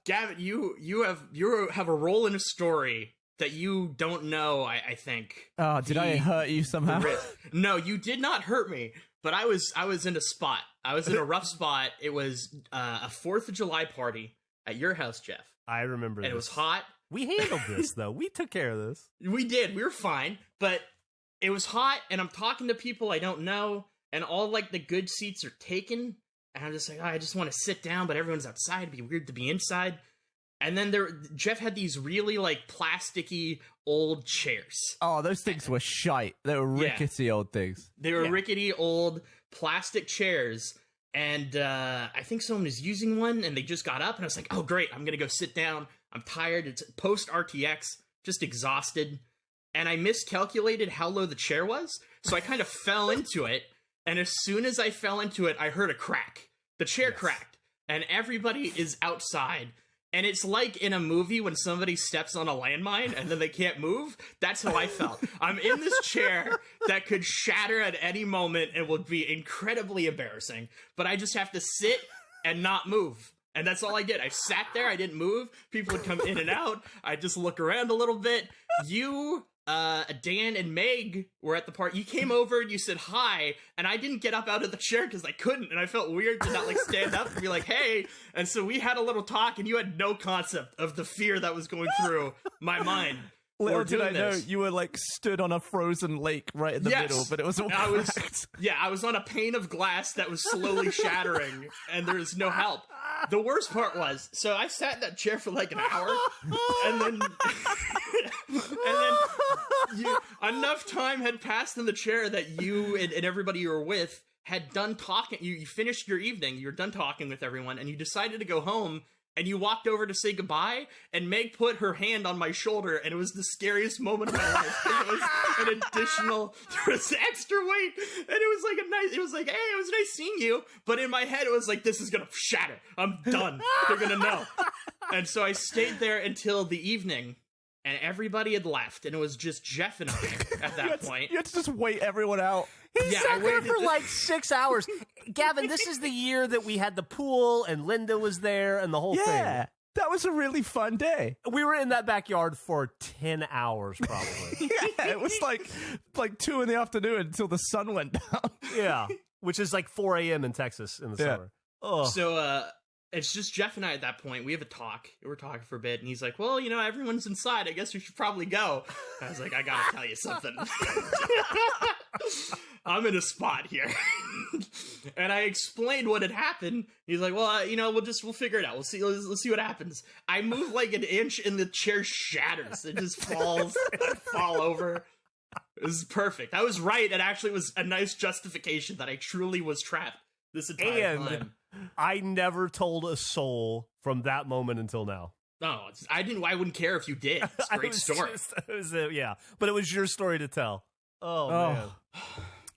Gavin, you have a role in a story that you don't know. I think. Oh, did I hurt you somehow? No, you did not hurt me. But I was in a spot. I was in a rough spot. It was a 4th of July party at your house, Jeff. I remember. And it was hot. We handled this though. We took care of this. We did. We were fine. But it was hot, and I'm talking to people I don't know, and all like the good seats are taken. And I'm just like, oh, I just want to sit down, but everyone's outside. It'd be weird to be inside. And then Jeff had these really like plasticky old chairs. Oh, those things were shite. They were rickety old things. They were rickety old plastic chairs. And I think someone was using one, and they just got up, and I was like, oh, great, I'm going to go sit down. I'm tired. It's post-RTX, just exhausted. And I miscalculated how low the chair was, so I kind of fell into it. And as soon as I fell into it, I heard a crack. The chair cracked, and everybody is outside. And it's like in a movie when somebody steps on a landmine and then they can't move. That's how I felt. I'm in this chair that could shatter at any moment and would be incredibly embarrassing. But I just have to sit and not move. And that's all I did. I sat there. I didn't move. People would come in and out. I just look around a little bit. You, Dan, and Meg were at the party. You came over and you said hi, and I didn't get up out of the chair because I couldn't, and I felt weird to not like stand up and be like, hey. And so we had a little talk, and you had no concept of the fear that was going through my mind. Little did I know you were like stood on a frozen lake right in the middle, but it was all cracked. I was on a pane of glass that was slowly shattering, and there was no help. The worst part was, so I sat in that chair for like an hour, and then enough time had passed in the chair that you and everybody you were with had done talking. You finished your evening, you were done talking with everyone, and you decided to go home. And you walked over to say goodbye, and Meg put her hand on my shoulder, and it was the scariest moment of my life. It was an additional, there was extra weight, and it was like, hey, it was nice seeing you. But in my head, it was like, this is gonna shatter. I'm done. They're gonna know. And so I stayed there until the evening, and everybody had left, and it was just Jeff and I at that point. You had to just wait everyone out. He sat there for like 6 hours. Gavin, this is the year that we had the pool and Linda was there and the whole thing. Yeah, that was a really fun day. We were in that backyard for 10 hours probably. Yeah, it was like 2 in the afternoon until the sun went down. Yeah, which is like 4 a.m. in Texas in the summer. Oh. So it's just Jeff and I at that point. We have a talk. We're talking for a bit, and he's like, well, everyone's inside. I guess we should probably go. I was like, I gotta tell you something. I'm in a spot here. And I explained what had happened. He's like, well, we'll figure it out. Let's see what happens. I move like an inch, and the chair shatters. It just falls. I fall over. It was perfect. I was right. It actually was a nice justification that I truly was trapped this entire time. I never told a soul from that moment until now. No, I wouldn't care if you did. It's a great story. But it was your story to tell. Oh man.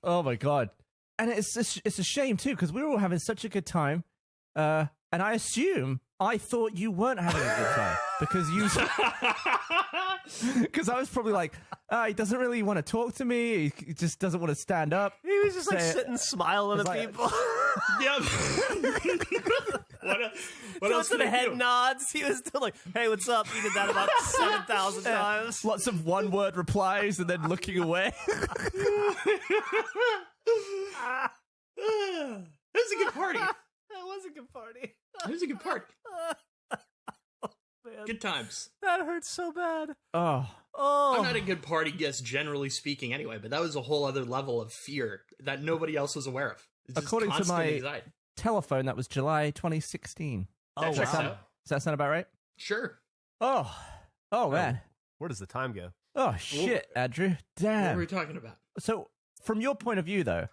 Oh my god. And it's a shame too, because we were all having such a good time. And I thought you weren't having a good time because I was probably like, he doesn't really want to talk to me. He just doesn't want to stand up. He was just like sitting smiling at people. Yep. What else did the head nods. He was still like, hey, what's up? He did that about 7,000 times. Lots of one-word replies and then looking away. It was a good party. It was a good party. It was a good party. Man. Good times. That hurts so bad. Oh. I'm not a good party guest, generally speaking, anyway, but that was a whole other level of fear that nobody else was aware of. According to my telephone, that was July 2016. Oh, wow. Does that sound about right? Sure. Oh, man. Where does the time go? Oh, shit, Andrew. Damn. What were we talking about? So, from your point of view, though,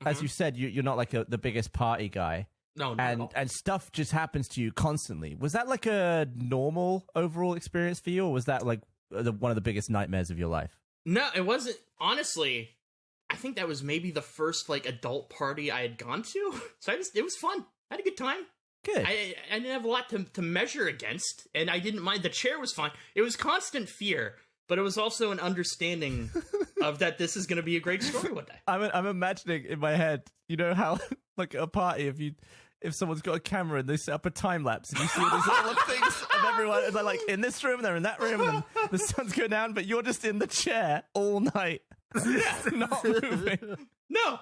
as you said, you're not like the biggest party guy. No, and stuff just happens to you constantly. Was that like a normal overall experience for you, or was that like one of the biggest nightmares of your life? No, it wasn't. Honestly, I think that was maybe the first like adult party I had gone to. So it was fun. I had a good time. Good. I didn't have a lot to measure against, and I didn't mind. The chair was fine. It was constant fear, but it was also an understanding of that this is going to be a great story one day. I'm imagining in my head, you know how like a party, if someone's got a camera and they set up a time lapse and you see all these little things of everyone, and they're like in this room, they're in that room, and the sun's going down, but you're just in the chair all night, not moving. No,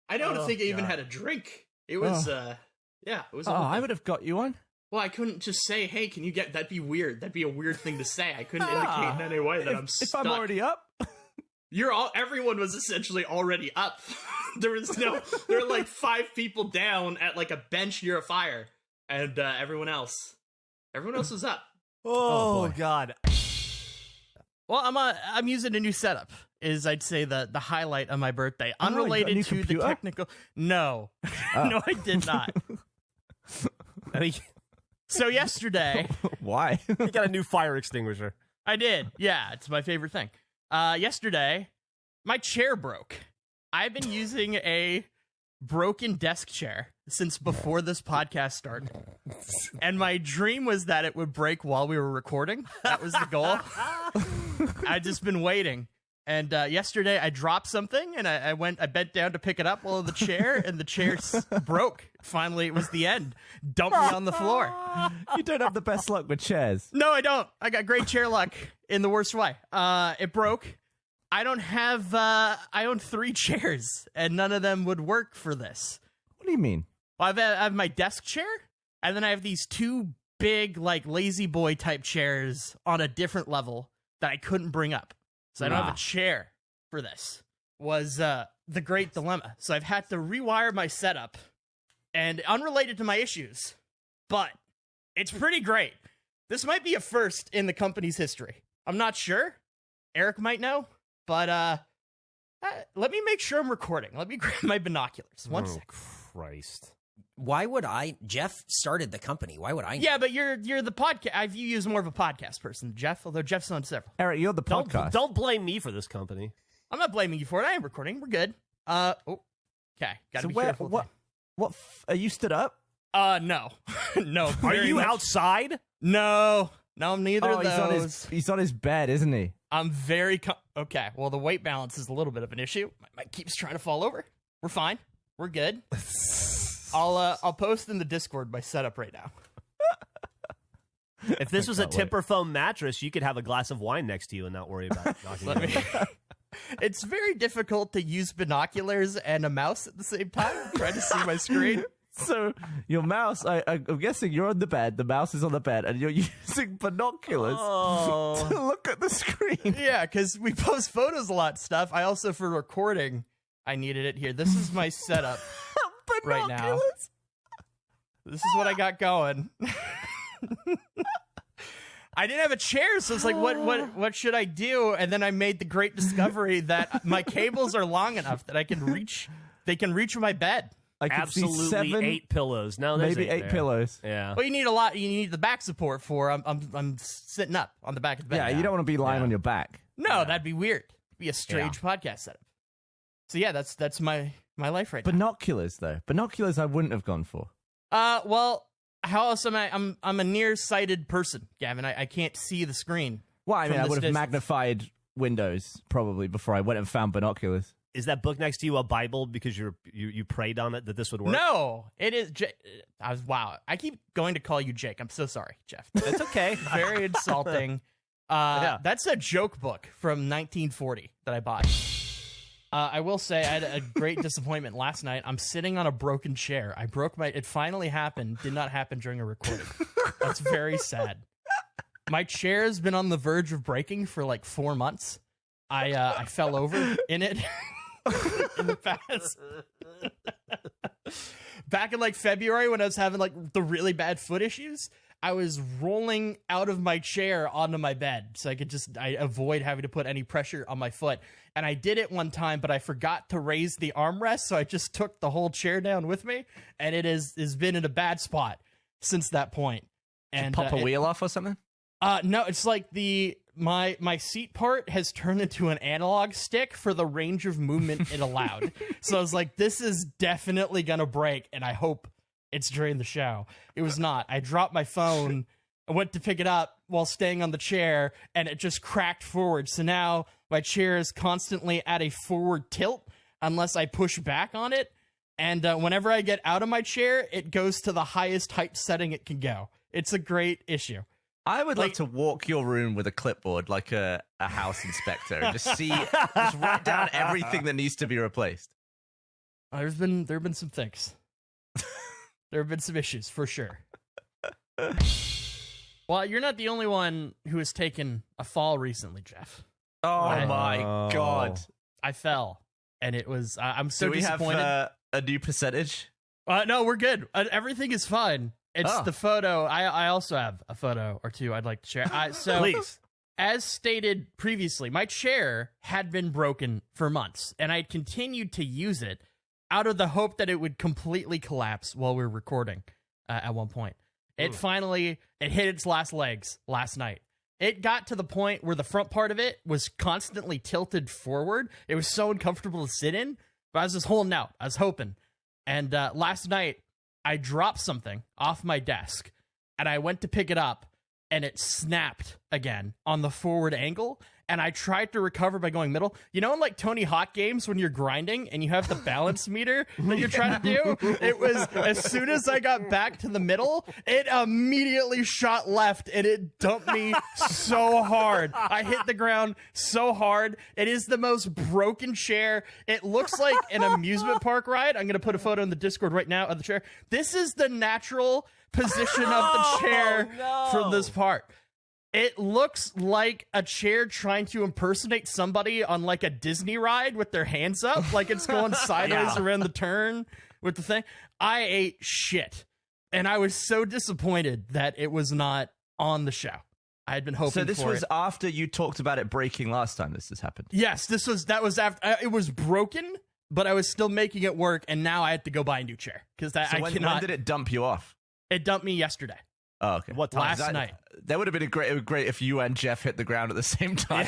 I don't think I even had a drink. It was, it was. Oh, I would have got you one. Well, I couldn't just say, "Hey, can you get?" That'd be weird. That'd be a weird thing to say. I couldn't indicate in any way that I'm stuck. If I'm already up, Everyone was essentially already up. There were like 5 people down at like a bench near a fire, and everyone else was up. Oh God. Well, I'm using a new setup. Is I'd say the highlight of my birthday, unrelated to the technical. No, no, I did not. So yesterday, why? You got a new fire extinguisher. I did. Yeah, it's my favorite thing. Yesterday, my chair broke. I've been using a broken desk chair since before this podcast started. And my dream was that it would break while we were recording. That was the goal. I'd just been waiting. And yesterday I dropped something and I bent down to pick it up while in the chair, and the chair broke. Finally, it was the end. Dumped me on the floor. You don't have the best luck with chairs. No, I don't. I got great chair luck in the worst way. It broke. I don't have, I own 3 chairs, and none of them would work for this. What do you mean? Well, I have my desk chair, and then I have these 2 big, like, lazy boy type chairs on a different level that I couldn't bring up. So I don't have a chair for this. Was the great dilemma. So I've had to rewire my setup, and unrelated to my issues, but it's pretty great. This might be a first in the company's history. I'm not sure. Eric might know. But let me make sure I'm recording. Let me grab my binoculars. One second. Christ. Why would I? Jeff started the company. Why would I? Yeah, but you're the podcast. I view you as more of a podcast person than Jeff, although Jeff's on several. Eric, you're the podcast. Don't blame me for this company. I'm not blaming you for it. I am recording. We're good. Okay. Gotta be careful. What? Are you stood up? No. No. Are you outside? No. No, neither of those. He's on his bed, isn't he? I'm very... Okay, well, the weight balance is a little bit of an issue. My keeps trying to fall over. We're fine. We're good. I'll post in the Discord my setup right now. If this was a Tipper foam mattress, you could have a glass of wine next to you and not worry about knocking it over. It's very difficult to use binoculars and a mouse at the same time. Trying to see my screen. So your mouse, I'm guessing you're on the bed, the mouse is on the bed, and you're using binoculars to look at the screen. Yeah, because we post photos a lot stuff. I also, for recording, I needed it here. This is my setup right now. This is what I got going. I didn't have a chair, so it's like, what should I do? And then I made the great discovery that my cables are long enough that they can reach my bed. I could Absolutely see 7, 8 pillows. No, there's maybe 8 pillows. Yeah. Well, you need a lot. You need the back support for. I'm sitting up on the back of the bed. Yeah, now. you don't want to be lying on your back. No, that'd be weird. It'd be a strange podcast setup. So yeah, that's my life right now. Binoculars though. Binoculars I wouldn't have gone for. Well, how else am I? I'm a nearsighted person, Gavin. I can't see the screen. Well, I mean, I would have distance. magnified windows probably before I went and found binoculars. Is that book next to you a Bible because you prayed on it that this would work? No, it is. Wow. I keep going to call you Jake. I'm so sorry, Jeff. That's okay. Very insulting. That's a joke book from 1940 that I bought. I will say I had a great disappointment last night. I'm sitting on a broken chair. It finally happened. Did not happen during a recording. That's very sad. My chair has been on the verge of breaking for like 4 months. I fell over in it. In the past. Back in like February when I was having like the really bad foot issues, I was rolling out of my chair onto my bed so I avoid having to put any pressure on my foot. And I did it one time, but I forgot to raise the armrest, so I just took the whole chair down with me, and it has been in a bad spot since that point. And pop a wheel off or something? No, it's like my seat part has turned into an analog stick for the range of movement it allowed. So I was like, this is definitely gonna break, and I hope it's during the show. It was not. I dropped my phone, I went to pick it up while staying on the chair, and it just cracked forward. So now my chair is constantly at a forward tilt unless I push back on it. And whenever I get out of my chair, it goes to the highest height setting it can go. It's a great issue. I would like to walk your room with a clipboard like a house inspector and just write down everything that needs to be replaced. There have been some things. There have been some issues for sure. Well, you're not the only one who has taken a fall recently, Jeff. Oh my God. I fell, and it was I'm so Do we disappointed. have a new percentage? No, we're good. Everything is fine. It's the photo. I also have a photo or two I'd like to share. So, Please. As stated previously, my chair had been broken for months, and I continued to use it out of the hope that it would completely collapse while we were recording at one point. It finally hit its last legs last night. It got to the point where the front part of it was constantly tilted forward. It was so uncomfortable to sit in, but I was just holding out. I was hoping. And last night, I dropped something off my desk, and I went to pick it up, and it snapped again on the forward angle, and I tried to recover by going middle. You know in like Tony Hawk games when you're grinding and you have the balance meter that you're trying to do? It was, as soon as I got back to the middle, it immediately shot left, and it dumped me so hard. I hit the ground so hard. It is the most broken chair. It looks like an amusement park ride. I'm going to put a photo in the Discord right now of the chair. This is the natural position of the chair from this part. It looks like a chair trying to impersonate somebody on like a Disney ride with their hands up, like it's going sideways around the turn with the thing. I ate shit, and I was so disappointed that it was not on the show. I had been hoping. So this for was it. after you talked about it breaking last time this has happened. Yes, that was after it was broken, but I was still making it work, and now I had to go buy a new chair because When did it dump you off? It dumped me yesterday. Oh, okay. What time? Last night. That would have been great if you and Jeff hit the ground at the same time.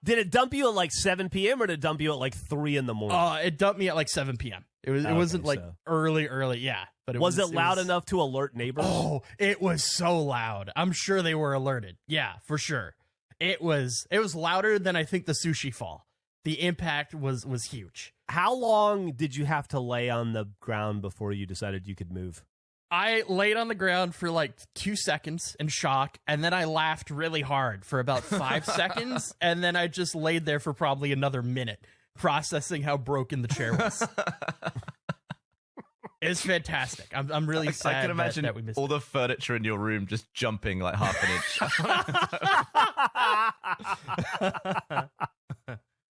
Did it dump you at like 7 p.m. or did it dump you at like 3 in the morning? It dumped me at like 7 p.m. It wasn't like early, yeah. But was it loud enough to alert neighbors? Oh, it was so loud. I'm sure they were alerted. Yeah, for sure. It was louder than I think the sushi fall. The impact was huge. How long did you have to lay on the ground before you decided you could move? I laid on the ground for like 2 seconds in shock, and then I laughed really hard for about 5 seconds, and then I just laid there for probably another minute, processing how broken the chair was. It's fantastic. I'm really sad. I can imagine that we missed all the furniture in your room just jumping like half an inch.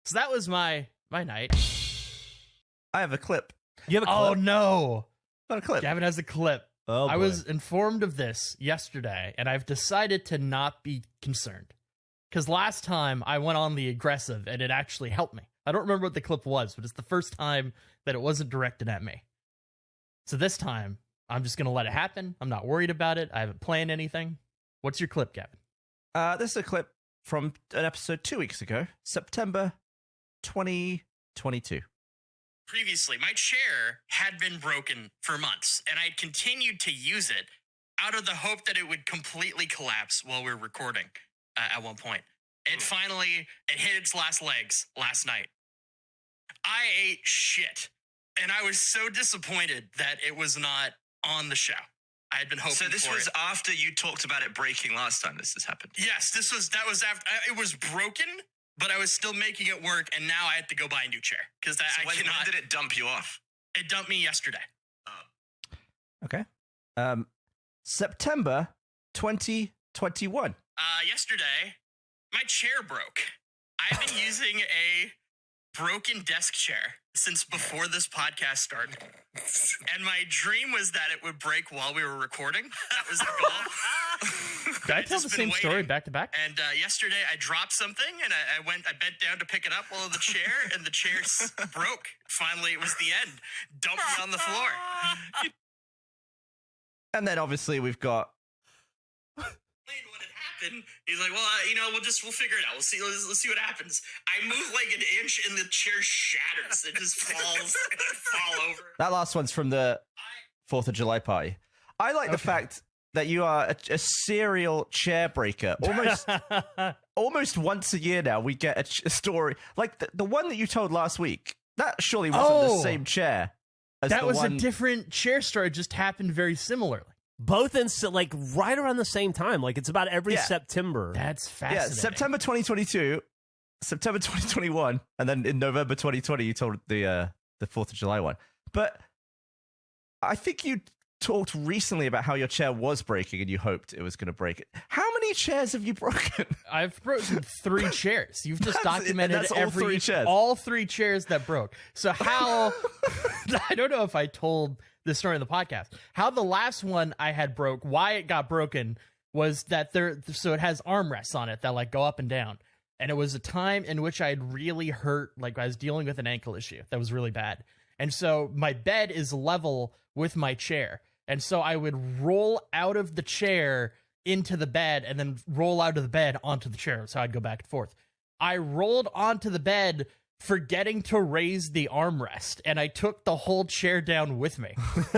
So that was my night. I have a clip. You have a Oh clip? no. Not a clip. Gavin has a clip. Oh, I boy. was informed of this yesterday, and I've decided to not be concerned. Because last time I went on the aggressive, and it actually helped me. I don't remember what the clip was, but it's the first time that it wasn't directed at me. So this time, I'm just going to let it happen. I'm not worried about it. I haven't planned anything. What's your clip, Gavin? This is a clip from an episode 2 weeks ago, September 2022. Previously, my chair had been broken for months, and I'd continued to use it out of the hope that it would completely collapse while we were recording at one point. It hit its last legs last night. I ate shit, and I was so disappointed that it was not on the show. I had been hoping for it. So this was after you talked about it breaking last time this has happened? Yes, that was after. It was broken, but I was still making it work, and now I had to go buy a new chair because When did it dump you off? It dumped me yesterday. Okay. September 2021. Yesterday, my chair broke. I've been using a broken desk chair since before this podcast started. And my dream was that it would break while we were recording. That was the goal. Did I tell the same story back to back? And yesterday I dropped something and I bent down to pick it up while in the chair and the chair broke. Finally, it was the end. Dumped me on the floor. And then obviously we've got What had happened? He's like, well, we'll figure it out. Let's see what happens. I move like an inch and the chair shatters. It just fall over. that last one's from the 4th of July party. I like the fact that you are a serial chair breaker. Almost once a year now we get a story like the one that you told last week That surely wasn't the same chair. As That the was one... a different chair story. It just happened very similarly. Both in like right around the same time. Like it's about every September. That's fascinating. Yeah, September 2022, September 2021, and then in November 2020, you told the 4th of July one. But I think you talked recently about how your chair was breaking and you hoped it was going to break it. How many chairs have you broken? I've broken 3 chairs. You've just documented that's all 3 chairs. All 3 chairs that broke. So how? I don't know if I told this story in the podcast. How the last one I had broke, why it got broken was that so it has armrests on it that like go up and down. And it was a time in which I had really hurt, like I was dealing with an ankle issue that was really bad. And so my bed is level with my chair. And so I would roll out of the chair into the bed and then roll out of the bed onto the chair. So I'd go back and forth. I rolled onto the bed forgetting to raise the armrest, and I took the whole chair down with me.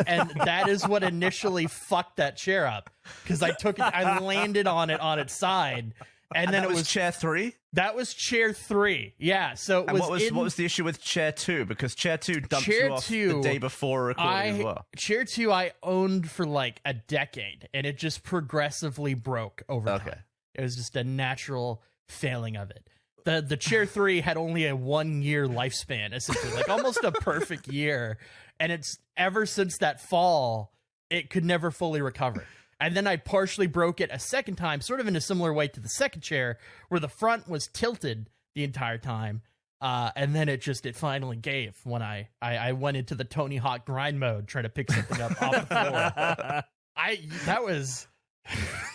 And that is what initially fucked that chair up, because I landed on it on its side. And then it was chair 3? That was chair 3. Yeah. So it what was the issue with chair 2? Because chair 2 dumped you off the day before recording as well. Chair 2 I owned for like a decade, and it just progressively broke over time. It was just a natural failing of it. The chair 3 had only a 1-year lifespan, essentially, like almost a perfect year. And it's ever since that fall, it could never fully recover. And then I partially broke it a second time, sort of in a similar way to the second chair, where the front was tilted the entire time. And then it finally gave when I went into the Tony Hawk grind mode, trying to pick something up off the floor.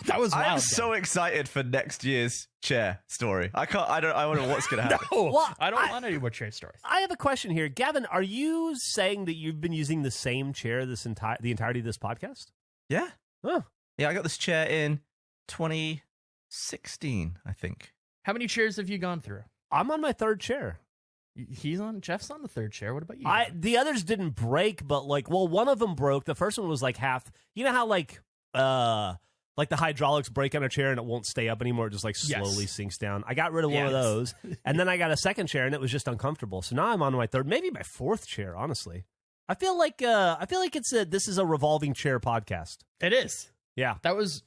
That was wild. I'm so excited for next year's chair story. I don't know what's going to happen. No, well, I don't want any more chair stories. I have a question here. Gavin, are you saying that you've been using the same chair the entirety of this podcast? Yeah. Oh. Yeah, I got this chair in 2016, I think. How many chairs have you gone through? I'm on my 3rd chair. Jeff's on the 3rd chair. What about you? The others didn't break, but one of them broke. The first one was like half. You know how like the hydraulics break on a chair and it won't stay up anymore. It just like slowly sinks down. I got rid of one of those, and then I got a second chair and it was just uncomfortable. So now I'm on my 3rd, maybe my 4th chair. Honestly, I feel like this is a revolving chair podcast. It is. Yeah.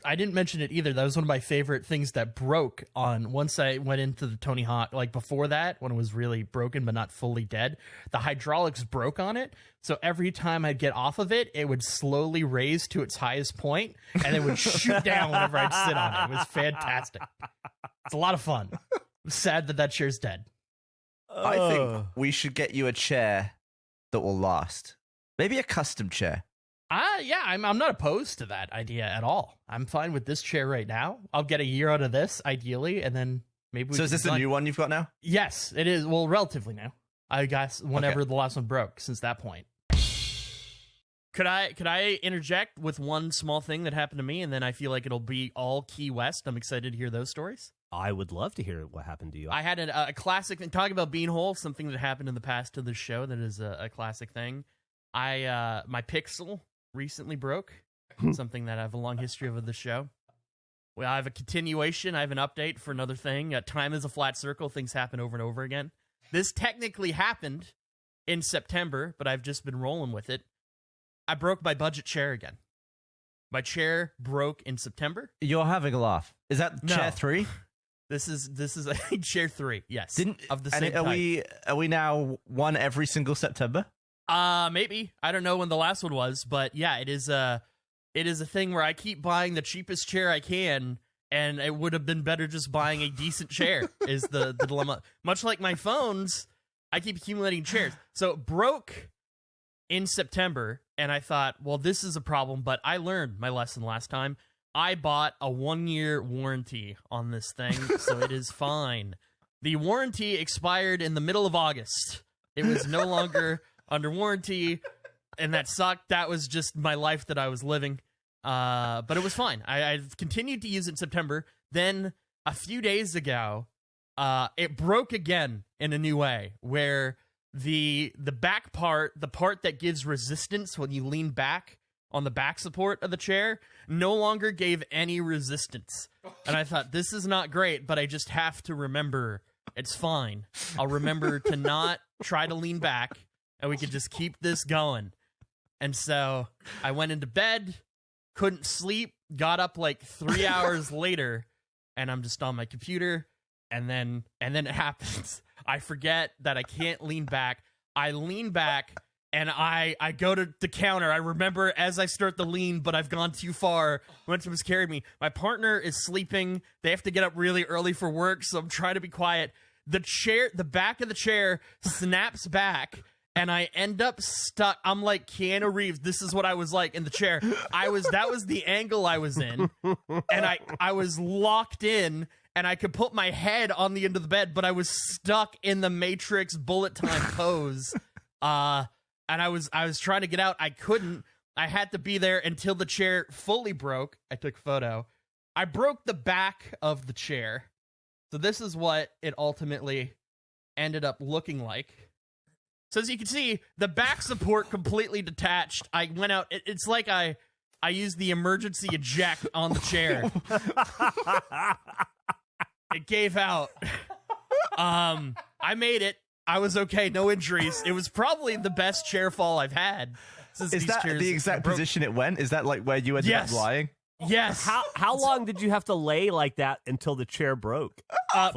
I didn't mention it either. That was one of my favorite things that broke once I went into the Tony Hawk, like before that, when it was really broken but not fully dead. The hydraulics broke on it. So every time I'd get off of it, it would slowly raise to its highest point and it would shoot down whenever I'd sit on it. It was fantastic. It's a lot of fun. I'm sad that chair's dead. I think we should get you a chair that will last. Maybe a custom chair. Yeah, I'm not opposed to that idea at all. I'm fine with this chair right now. I'll get a year out of this, ideally, and then maybe we So is this the new one you've got now? Yes, it is. Well, relatively new. I guess whenever the last one broke since that point. Could I interject with one small thing that happened to me, and then I feel like it'll be all Key West? I'm excited to hear those stories. I would love to hear what happened to you. I had a classic thing. Talking about Beanhole, something that happened in the past to the show that is a classic thing. My Pixel recently broke, something that I have a long history of the show. Well, I have a continuation. I have an update for another thing. Time is a flat circle. Things happen over and over again. This technically happened in September, but I've just been rolling with it. I broke my budget chair again. My chair broke in September. You're having a laugh. Is that chair 3? This is chair 3. Yes, of the same type. Are we now one every single September? Maybe. I don't know when the last one was, but yeah, it is a thing where I keep buying the cheapest chair I can, and it would have been better just buying a decent chair is the dilemma. Much like my phones, I keep accumulating chairs. So it broke in September, and I thought, well, this is a problem, but I learned my lesson last time. I bought a 1-year warranty on this thing, so it is fine. The warranty expired in the middle of August. It was no longer under warranty, and that sucked. That was just my life that I was living. But it was fine. I've continued to use it in September. Then a few days ago, it broke again in a new way, where the back part, the part that gives resistance when you lean back on the back support of the chair, no longer gave any resistance. And I thought, this is not great, but I just have to remember it's fine. I'll remember to not try to lean back, and we could just keep this going. And so I went into bed, couldn't sleep, got up like 3 hours later, and I'm just on my computer, and then it happens. I forget that I can't lean back. I lean back, and I go to the counter. I remember as I start the lean, but I've gone too far. Momentum has carried me. My partner is sleeping. They have to get up really early for work, so I'm trying to be quiet. The back of the chair snaps back, and I end up stuck. I'm like Keanu Reeves. This is what I was like in the chair. That was the angle I was in, and I was locked in, and I could put my head on the end of the bed, but I was stuck in the Matrix bullet time pose. And I was trying to get out. I couldn't. I had to be there until the chair fully broke. I took a photo. I broke the back of the chair. So this is what it ultimately ended up looking like. So as you can see, the back support completely detached. I went out. It's like I used the emergency eject on the chair. It gave out. I made it. I was okay. No injuries. It was probably the best chair fall I've had. Since Is that the exact position it went? Is that like where you ended up lying? Yes. How long did you have to lay like that until the chair broke?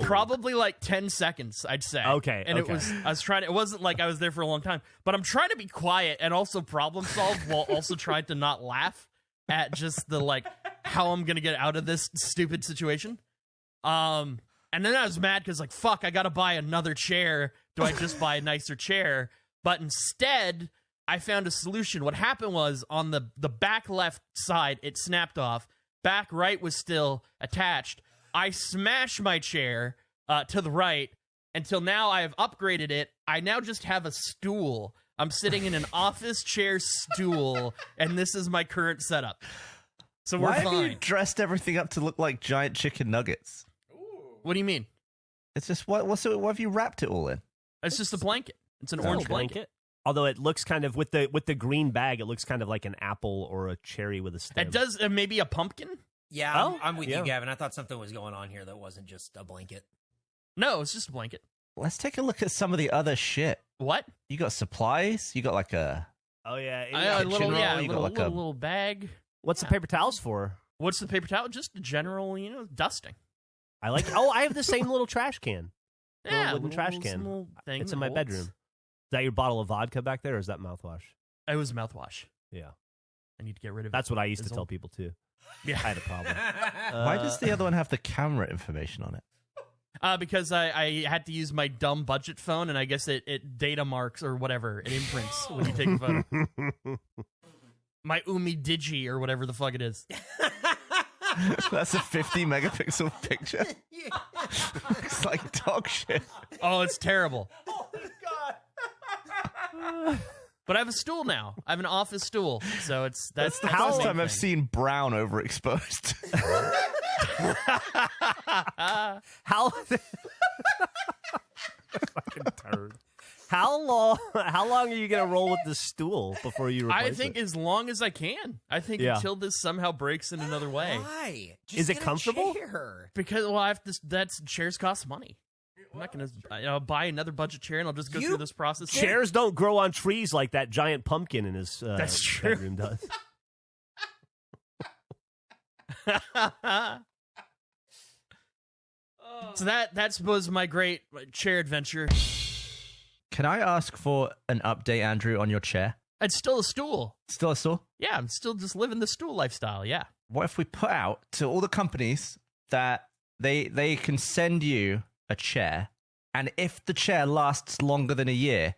Probably like 10 seconds, I'd say. Okay. And it wasn't like I was there for a long time, but I'm trying to be quiet and also problem solve while also trying to not laugh at just the like how I'm going to get out of this stupid situation. And then I was mad because like, fuck, I got to buy another chair. Do I just buy a nicer chair? But instead, I found a solution. What happened was on the back left side, it snapped off. Back right was still attached. I smashed my chair to the right until now I have upgraded it. I now just have a stool. I'm sitting in an office chair stool, and this is my current setup. So we're fine. Why have you dressed everything up to look like giant chicken nuggets? What do you mean? It's just what have you wrapped it all in? It's just a blanket. It's an orange blanket. Although it looks kind of with the green bag, it looks kind of like an apple or a cherry with a stem. It does maybe a pumpkin. Yeah, I'm with you, Gavin. I thought something was going on here that wasn't just a blanket. No, it's just a blanket. Let's take a look at some of the other shit. What? You got supplies? You got like a... Oh, yeah. A little bag. What's the paper towels for? What's the paper towel? Just a general, dusting. I like... Oh, I have the same little trash can. Yeah. Little trash can. Little thing it's in my bedroom. Is that your bottle of vodka back there, or is that mouthwash? It was mouthwash. Yeah. I need to get rid of it. That's what I used to tell people, too. Yeah. I had a problem. Why does the other one have the camera information on it? Because I had to use my dumb budget phone, and I guess it data marks or whatever. It imprints when you take a photo. My Umi Digi or whatever the fuck it is. That's a 50 megapixel picture. It's like dog shit. Oh, it's terrible. Oh, God. But I have a stool now. I have an office stool. So that's the first time I've seen brown overexposed. How long are you gonna roll with the stool before you replace it? I think as long as I can. I think until this somehow breaks in another way. Why? Is it comfortable? Because I have to. Chairs cost money. I'm not gonna buy another budget chair and I'll just go through this process. Chairs don't grow on trees like that giant pumpkin in his that's true. bedroom does. So that was my great chair adventure. Can I ask for an update, Andrew, on your chair? It's still a stool. Still a stool? Yeah, I'm still just living the stool lifestyle, yeah. What if we put out to all the companies that they can send you a chair, and if the chair lasts longer than a year,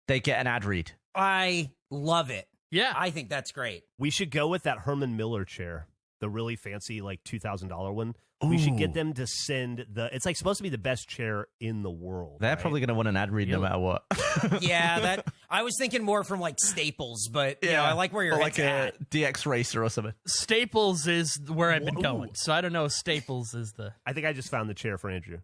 they get an ad read? I love it. Yeah. I think that's great. We should go with that Herman Miller chair, the really fancy, like $2,000 one. We should get them to send it's like supposed to be the best chair in the world. They're probably going to want an ad read no matter what. Yeah, I was thinking more from like Staples, but I like where you're like a DX Racer or something. Staples is where I've been going, so I don't know if Staples is the... I think I just found the chair for Andrew.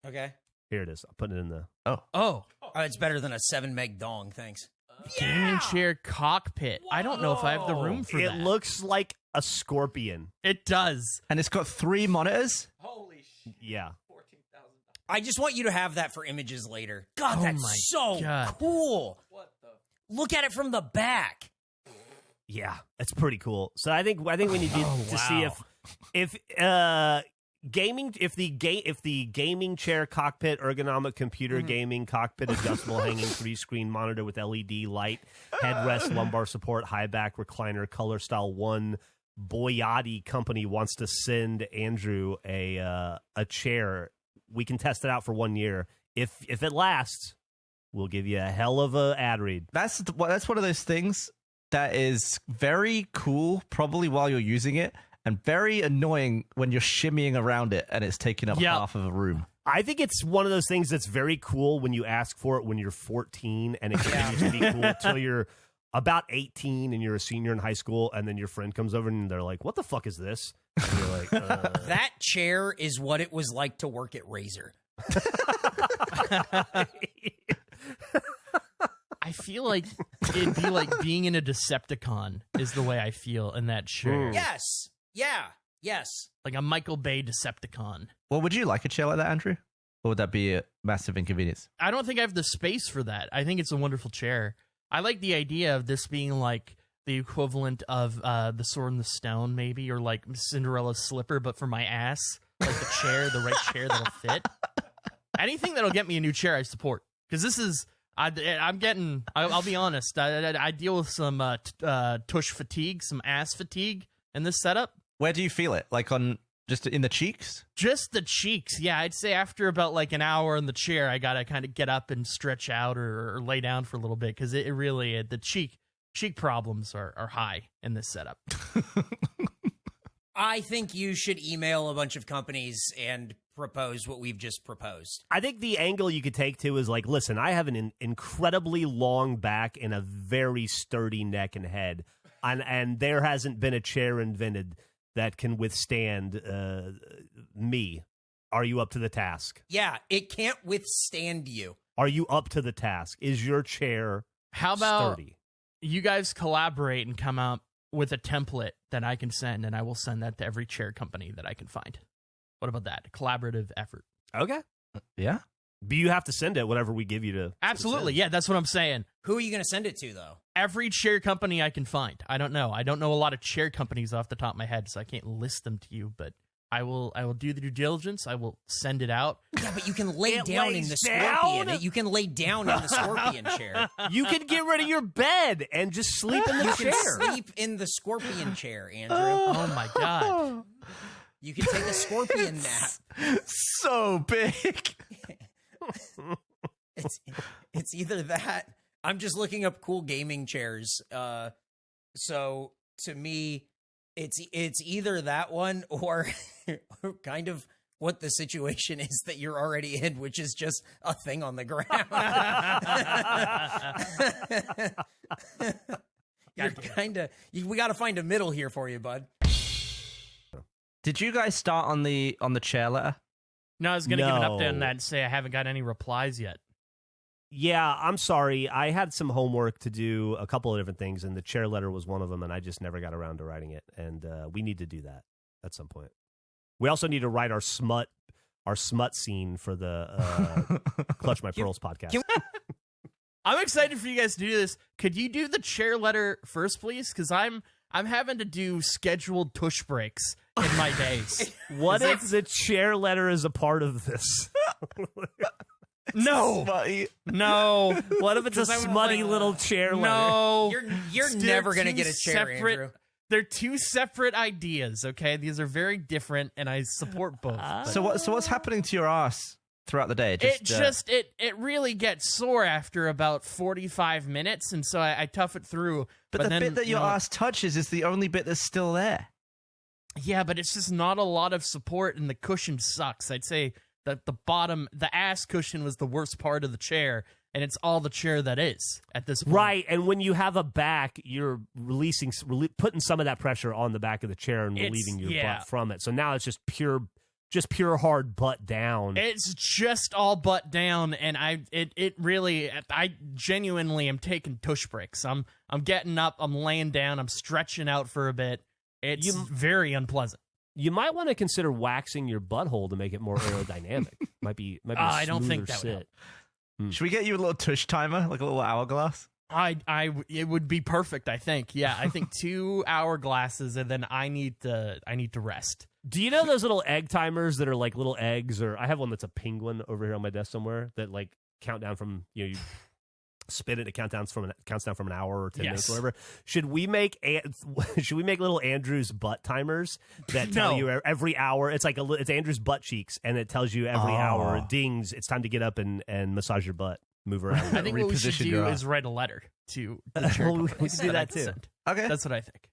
Okay. Here it is. I'm putting it in the... Oh, it's better than a 7 meg dong, thanks. Gaming chair cockpit. Whoa. I don't know if I have the room for that. It looks like a scorpion. It does. And it's got 3 monitors? Holy shit. Yeah. I just want you to have that for images later. God, Oh my that's so God. cool. What the? Look at it from the back. Yeah, it's pretty cool. So I think we need to see if the gaming chair cockpit, ergonomic computer gaming cockpit, adjustable hanging 3-screen monitor with LED light, headrest, lumbar support, high back recliner, color style one Boyati company wants to send Andrew a chair. We can test it out for 1 year. If it lasts, we'll give you a hell of a ad read. That's one of those things that is very cool, probably while you're using it, and very annoying when you're shimmying around it and it's taking up half of a room. I think it's one of those things that's very cool when you ask for it when you're 14, and it continues to be cool until you're about 18 and you're a senior in high school, and then your friend comes over and they're like, "What the fuck is this?" And you're like, That chair is what it was like to work at Razer. I feel like it'd be like being in a Decepticon is the way I feel in that chair. Yes. Yeah. Yes. Like a Michael Bay Decepticon. Well, would you like a chair like that, Andrew? Or would that be a massive inconvenience? I don't think I have the space for that. I think it's a wonderful chair. I like the idea of this being like the equivalent of the Sword in the Stone, maybe, or like Cinderella's slipper, but for my ass. Like the chair, the right chair that'll fit. Anything that'll get me a new chair, I support. Because this is... I'm getting... I'll be honest. I deal with some tush fatigue, some ass fatigue in this setup. Where do you feel it? Like on... Just in the cheeks? Just the cheeks, yeah. I'd say after about like an hour in the chair, I gotta kind of get up and stretch out or lay down for a little bit, because it really... the cheek problems are high in this setup. I think you should email a bunch of companies and propose what we've just proposed. I think the angle you could take to is like, listen, I have an incredibly long back and a very sturdy neck and head, and there hasn't been a chair invented that can withstand me. Are you up to the task? Yeah, it can't withstand you. Are you up to the task? Is your chair How about sturdy? You guys collaborate and come out with a template that I can send, and I will send that to every chair company that I can find. What about that? A collaborative effort. Okay. Yeah. But you have to send it whatever we give you to. Absolutely. Yeah, that's what I'm saying. Who are you going to send it to, though? Every chair company I can find. I don't know. I don't know a lot of chair companies off the top of my head, so I can't list them to you, but I will do the due diligence. I will send it out. Yeah, but you can lay down in the scorpion. You can lay down in the scorpion chair. You can get rid of your bed and just sleep in the chair. You can sleep in the scorpion chair, Andrew. Oh my God. You can take a scorpion nap. So big. It's either that. I'm just looking up cool gaming chairs. So to me, it's either that one or kind of what the situation is that you're already in, which is just a thing on the ground. You're kind of we got to find a middle here for you, bud. Did you guys start on the chair letter? No, I was going to give an update on that and say I haven't got any replies yet. Yeah, I'm sorry. I had some homework to do, a couple of different things, and the chair letter was one of them, and I just never got around to writing it. And we need to do that at some point. We also need to write our smut scene for the Clutch My Pearls podcast. I'm excited for you guys to do this. Could you do the chair letter first, please? Because I'm having to do scheduled tush breaks in my days. What if the chair letter is a part of this? No. No. What if it's a smutty little chair letter? No. You're never going to get a chair, Andrew. They're two separate ideas, okay? These are very different, and I support both. So what's happening to your ass throughout the day? It really gets sore after about 45 minutes, and so I tough it through. But the bit that your ass touches is the only bit that's still there. Yeah, but it's just not a lot of support, and the cushion sucks. I'd say that the ass cushion was the worst part of the chair, and it's all the chair that is at this point. Right, and when you have a back, you're putting some of that pressure on the back of the chair and relieving your butt from it. So now it's just pure hard butt down. It's just all butt down, and I genuinely am taking tush breaks. I'm getting up, I'm laying down, I'm stretching out for a bit. It's very unpleasant. You might want to consider waxing your butthole to make it more aerodynamic. might be a I don't think smoother that would sit. Should we get you a little tush timer, like a little hourglass? It would be perfect. I think. Yeah, I think 2 hourglasses, and then I need to rest. Do you know those little egg timers that are like little eggs? Or I have one that's a penguin over here on my desk somewhere that like count down from you spin it, it counts down from an hour or 10 minutes or whatever. Should we make little Andrew's butt timers that tell you every hour? It's like it's Andrew's butt cheeks, and it tells you every hour. It dings. It's time to get up and massage your butt, move around. I think what we should do is write a letter to the chair we can do that too. Okay, that's what I think.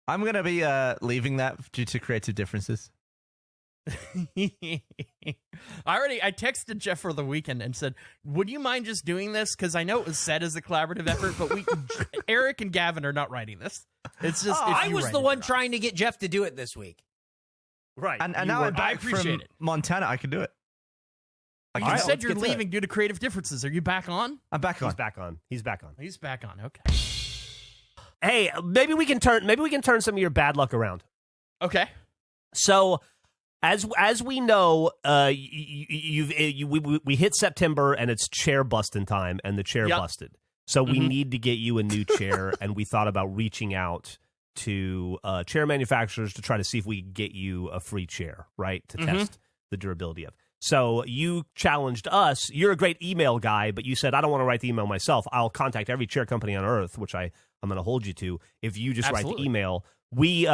I'm gonna be leaving that due to creative differences. I texted Jeff for the weekend and said, would you mind just doing this? Because I know it was said as a collaborative effort, but Eric and Gavin are not writing this. It's just I was the one trying to get Jeff to do it this week. Right. And now I'm back from Montana. I can do it. You said you're leaving due to creative differences. Are you back on? I'm back on. He's back on. He's back on. Okay. Hey, maybe we can turn some of your bad luck around. Okay. So, as we know, we hit September and it's chair busting time, and the chair busted. So we need to get you a new chair, and we thought about reaching out to chair manufacturers to try to see if we could get you a free chair, right, to test the durability of. So you challenged us. You're a great email guy, but you said, I don't want to write the email myself. I'll contact every chair company on earth, which I'm going to hold you to, if you just write the email. We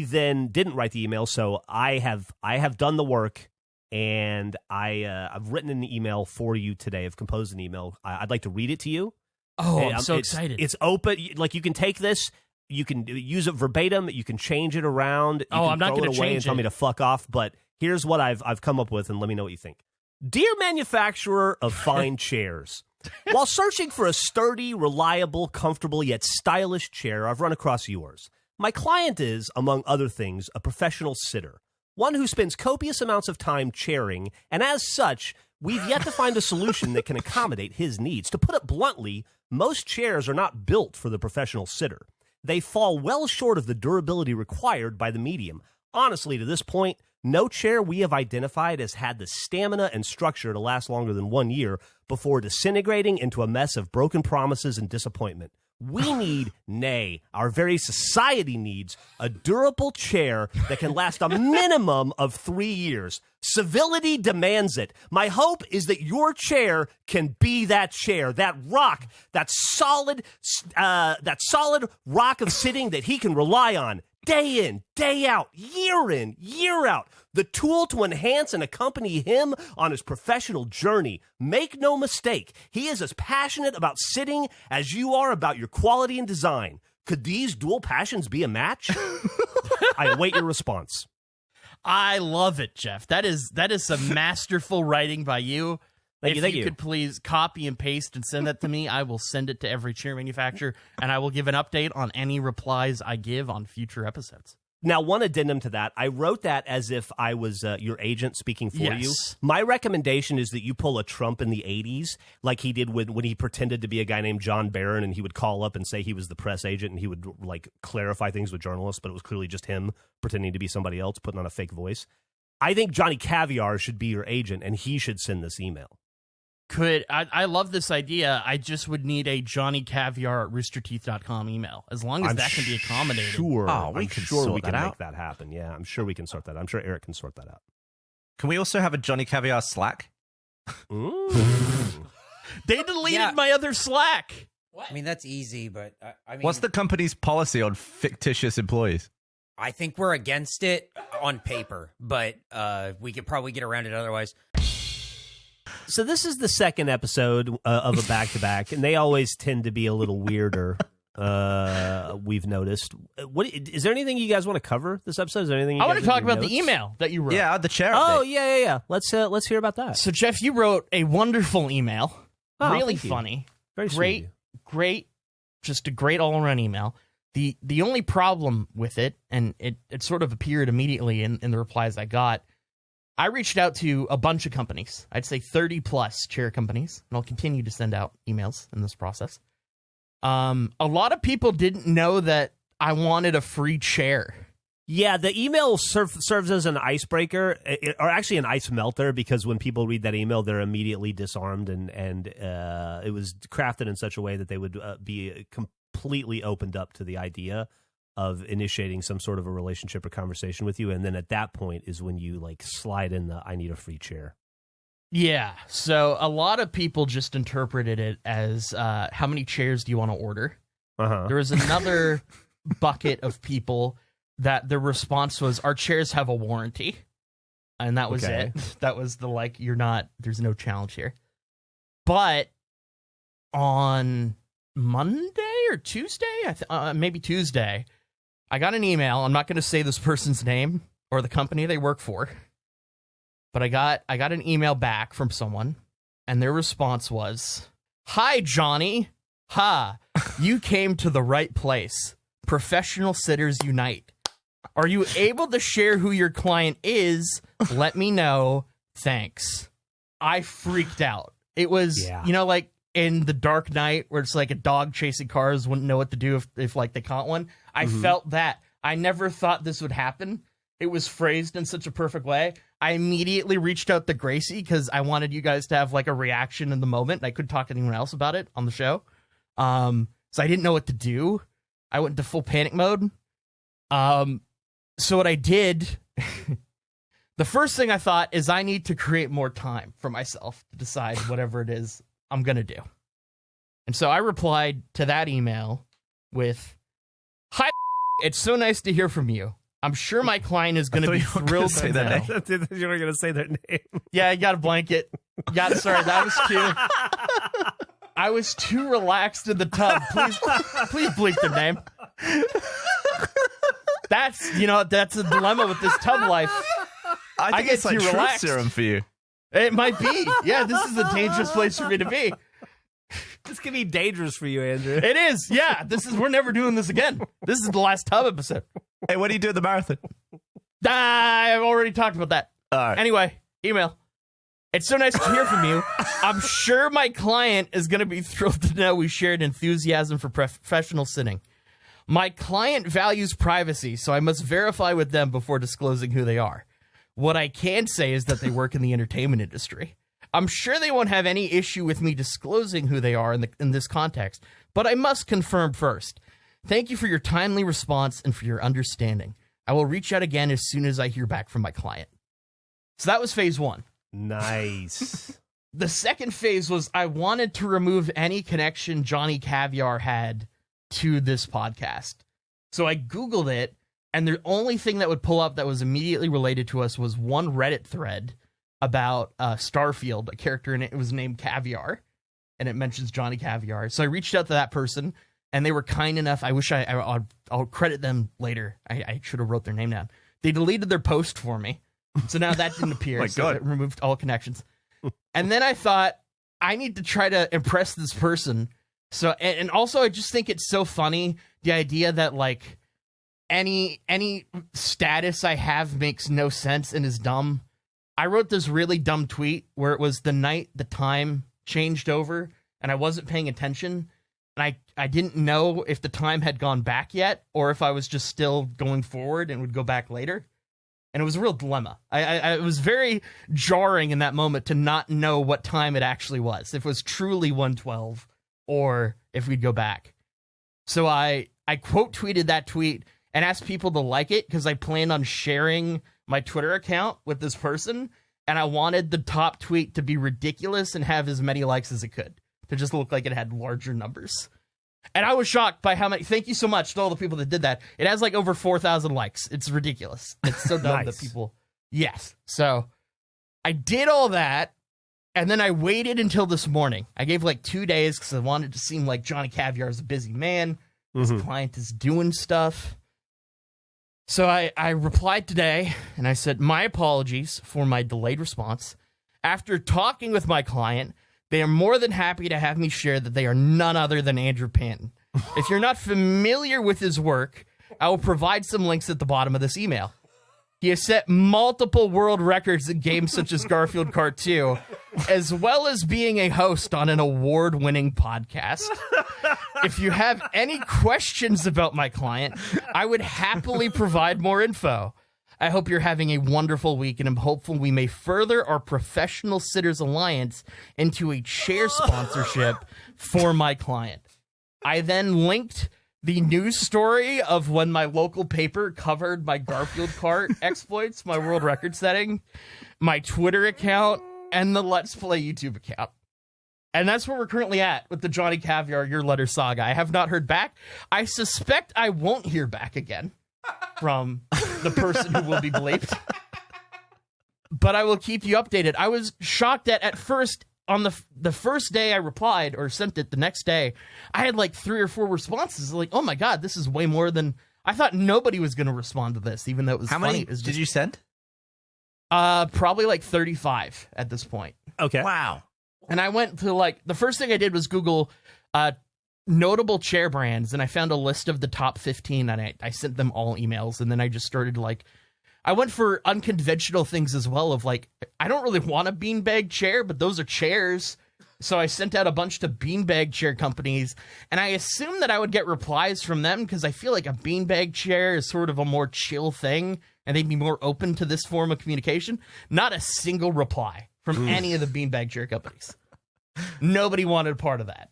then didn't write the email, so I have done the work, and I've written an email for you today. I've composed an email. I'd like to read it to you. Oh, I'm so excited. It's open. Like, you can take this, you can use it verbatim, you can change it around. You can I'm not going to change and tell me to fuck off, but here's what I've come up with, and let me know what you think. Dear manufacturer of fine chairs, while searching for a sturdy, reliable, comfortable, yet stylish chair, I've run across yours. My client is, among other things, a professional sitter, one who spends copious amounts of time chairing, and as such, we've yet to find a solution that can accommodate his needs. To put it bluntly, most chairs are not built for the professional sitter. They fall well short of the durability required by the medium. Honestly, to this point, no chair we have identified has had the stamina and structure to last longer than 1 year before disintegrating into a mess of broken promises and disappointment. We need, nay, our very society needs, a durable chair that can last a minimum of 3 years. Civility demands it. My hope is that your chair can be that chair, that rock, that solid rock of sitting that he can rely on. Day in, day out, year out, the tool to enhance and accompany him on his professional journey. Make no mistake, he is as passionate about sitting as you are about your quality and design. Could these dual passions be a match? I await your response. I love it, Jeff. That is some masterful writing by you. If you could please copy and paste and send that to me, I will send it to every chair manufacturer, and I will give an update on any replies I give on future episodes. Now, one addendum to that, I wrote that as if I was your agent speaking for you. My recommendation is that you pull a Trump in the 80s, like he did when he pretended to be a guy named John Barron, and he would call up and say he was the press agent, and he would like clarify things with journalists, but it was clearly just him pretending to be somebody else, putting on a fake voice. I think Johnny Caviar should be your agent, and he should send this email. I love this idea. I just would need a johnnycaviar@roosterteeth.com email. As long as that can be accommodated. Sure. We can make that happen. Yeah, I'm sure we can sort that out. I'm sure Eric can sort that out. Can we also have a Johnny Caviar Slack? They deleted my other Slack. What? I mean, that's easy, but I mean... What's the company's policy on fictitious employees? I think we're against it on paper, but we could probably get around it otherwise. So this is the second episode of a back-to-back, and they always tend to be a little weirder, we've noticed. Is there anything you guys want to cover this episode? Is there anything I want to talk about the email that you wrote. Yeah, the chair update. Oh, yeah. Let's hear about that. So, Jeff, you wrote a wonderful email. Really funny. Very great. Just a great all-around email. The only problem with it, and it sort of appeared immediately in the replies I got, I reached out to a bunch of companies. I'd say 30-plus chair companies, and I'll continue to send out emails in this process. A lot of people didn't know that I wanted a free chair. Yeah, the email serves as an icebreaker, or actually an ice melter, because when people read that email, they're immediately disarmed, and it was crafted in such a way that they would be completely opened up to the idea of initiating some sort of a relationship or conversation with you, and then at that point is when you like slide in the "I need a free chair." Yeah, so a lot of people just interpreted it as how many chairs do you want to order? There was another bucket of people that the response was, our chairs have a warranty. And that was it. That was the, like, there's no challenge here. But on Monday or Tuesday, maybe Tuesday, I got an email. I'm not going to say this person's name or the company they work for, but I got an email back from someone, and their response was, "Hi, Johnny. Ha, you came to the right place. Professional Sitters Unite. Are you able to share who your client is? Let me know. Thanks." I freaked out. It was, like in The Dark Knight, where it's like a dog chasing cars, wouldn't know what to do if like they caught one. I felt that. I never thought this would happen. It was phrased in such a perfect way. I immediately reached out to Gracie because I wanted you guys to have like a reaction in the moment. And I couldn't talk to anyone else about it on the show. So I didn't know what to do. I went into full panic mode. So what I did, the first thing I thought is I need to create more time for myself to decide whatever it is I'm going to do. And so I replied to that email with, "Hi, it's so nice to hear from you. I'm sure my client is going to be thrilled to know." You were going to say their name. Yeah, I got a blanket. Sorry, that was too... I was too relaxed in the tub. Please bleep their name. That's a dilemma with this tub life. I think it's like truth serum for you. It might be. Yeah, this is a dangerous place for me to be. This can be dangerous for you, Andrew. It is. Yeah, we're never doing this again. This is the last tub episode. Hey, what do you do at the marathon? I've already talked about that. All right. Anyway, email. "It's so nice to hear from you. I'm sure my client is going to be thrilled to know we shared enthusiasm for professional sitting. My client values privacy, so I must verify with them before disclosing who they are. What I can say is that they work in the entertainment industry. I'm sure they won't have any issue with me disclosing who they are in this context, but I must confirm first. Thank you for your timely response and for your understanding. I will reach out again as soon as I hear back from my client." So that was phase one. Nice. The second phase was I wanted to remove any connection Johnny Caviar had to this podcast. So I Googled it, and the only thing that would pull up that was immediately related to us was one Reddit thread about Starfield, a character in it. It was named Caviar, and it mentions Johnny Caviar. So I reached out to that person, and they were kind enough. I wish I'll credit them later. I should have wrote their name down. They deleted their post for me. So now that didn't appear. My so God. it removed all connections. And then I thought, I need to try to impress this person. So, and also I just think it's so funny, the idea that like any status I have makes no sense and is dumb. I wrote this really dumb tweet where it was the night the time changed over and I wasn't paying attention. And I didn't know if the time had gone back yet or if I was just still going forward and would go back later. And it was a real dilemma. It was very jarring in that moment to not know what time it actually was. If it was truly 1:12 or if we'd go back. So I quote tweeted that tweet and asked people to like it because I planned on sharing my Twitter account with this person. And I wanted the top tweet to be ridiculous and have as many likes as it could. To just look like it had larger numbers. And I was shocked by how many. Thank you so much to all the people that did that. It has like over 4,000 likes. It's ridiculous. It's so dumb that people. Yes. So I did all that. And then I waited until this morning. I gave like 2 days because I wanted to seem like Johnny Caviar is a busy man. His client is doing stuff. So I replied today and I said, "My apologies for my delayed response. After talking with my client, they are more than happy to have me share that they are none other than Andrew Panton. If you're not familiar with his work, I will provide some links at the bottom of this email. He has set multiple world records in games such as Garfield Kart 2, as well as being a host on an award-winning podcast. If you have any questions about my client, I would happily provide more info. I hope you're having a wonderful week, and I'm hopeful we may further our Professional Sitters Alliance into a chair sponsorship for my client. I then linked the news story of when my local paper covered my Garfield cart exploits, my world record setting, my Twitter account, and the Let's Play YouTube account. And that's where we're currently at with the Johnny Caviar Your Letter Saga. I have not heard back. I suspect I won't hear back again from the person who will be bleeped. But I will keep you updated. I was shocked that at first, on the first day I replied or sent it the next day, I had like 3 or 4 responses. Like, oh my God, this is way more than... I thought nobody was going to respond to this, even though it was funny. How many did you send? Probably like 35 at this point. Okay. Wow. And I went to like... The first thing I did was Google notable chair brands, and I found a list of the top 15, and I sent them all emails, and then I just started like... I went for unconventional things as well of like, I don't really want a beanbag chair, but those are chairs. So I sent out a bunch to beanbag chair companies, and I assumed that I would get replies from them because I feel like a beanbag chair is sort of a more chill thing, and they'd be more open to this form of communication. Not a single reply from any of the beanbag chair companies. Nobody wanted a part of that.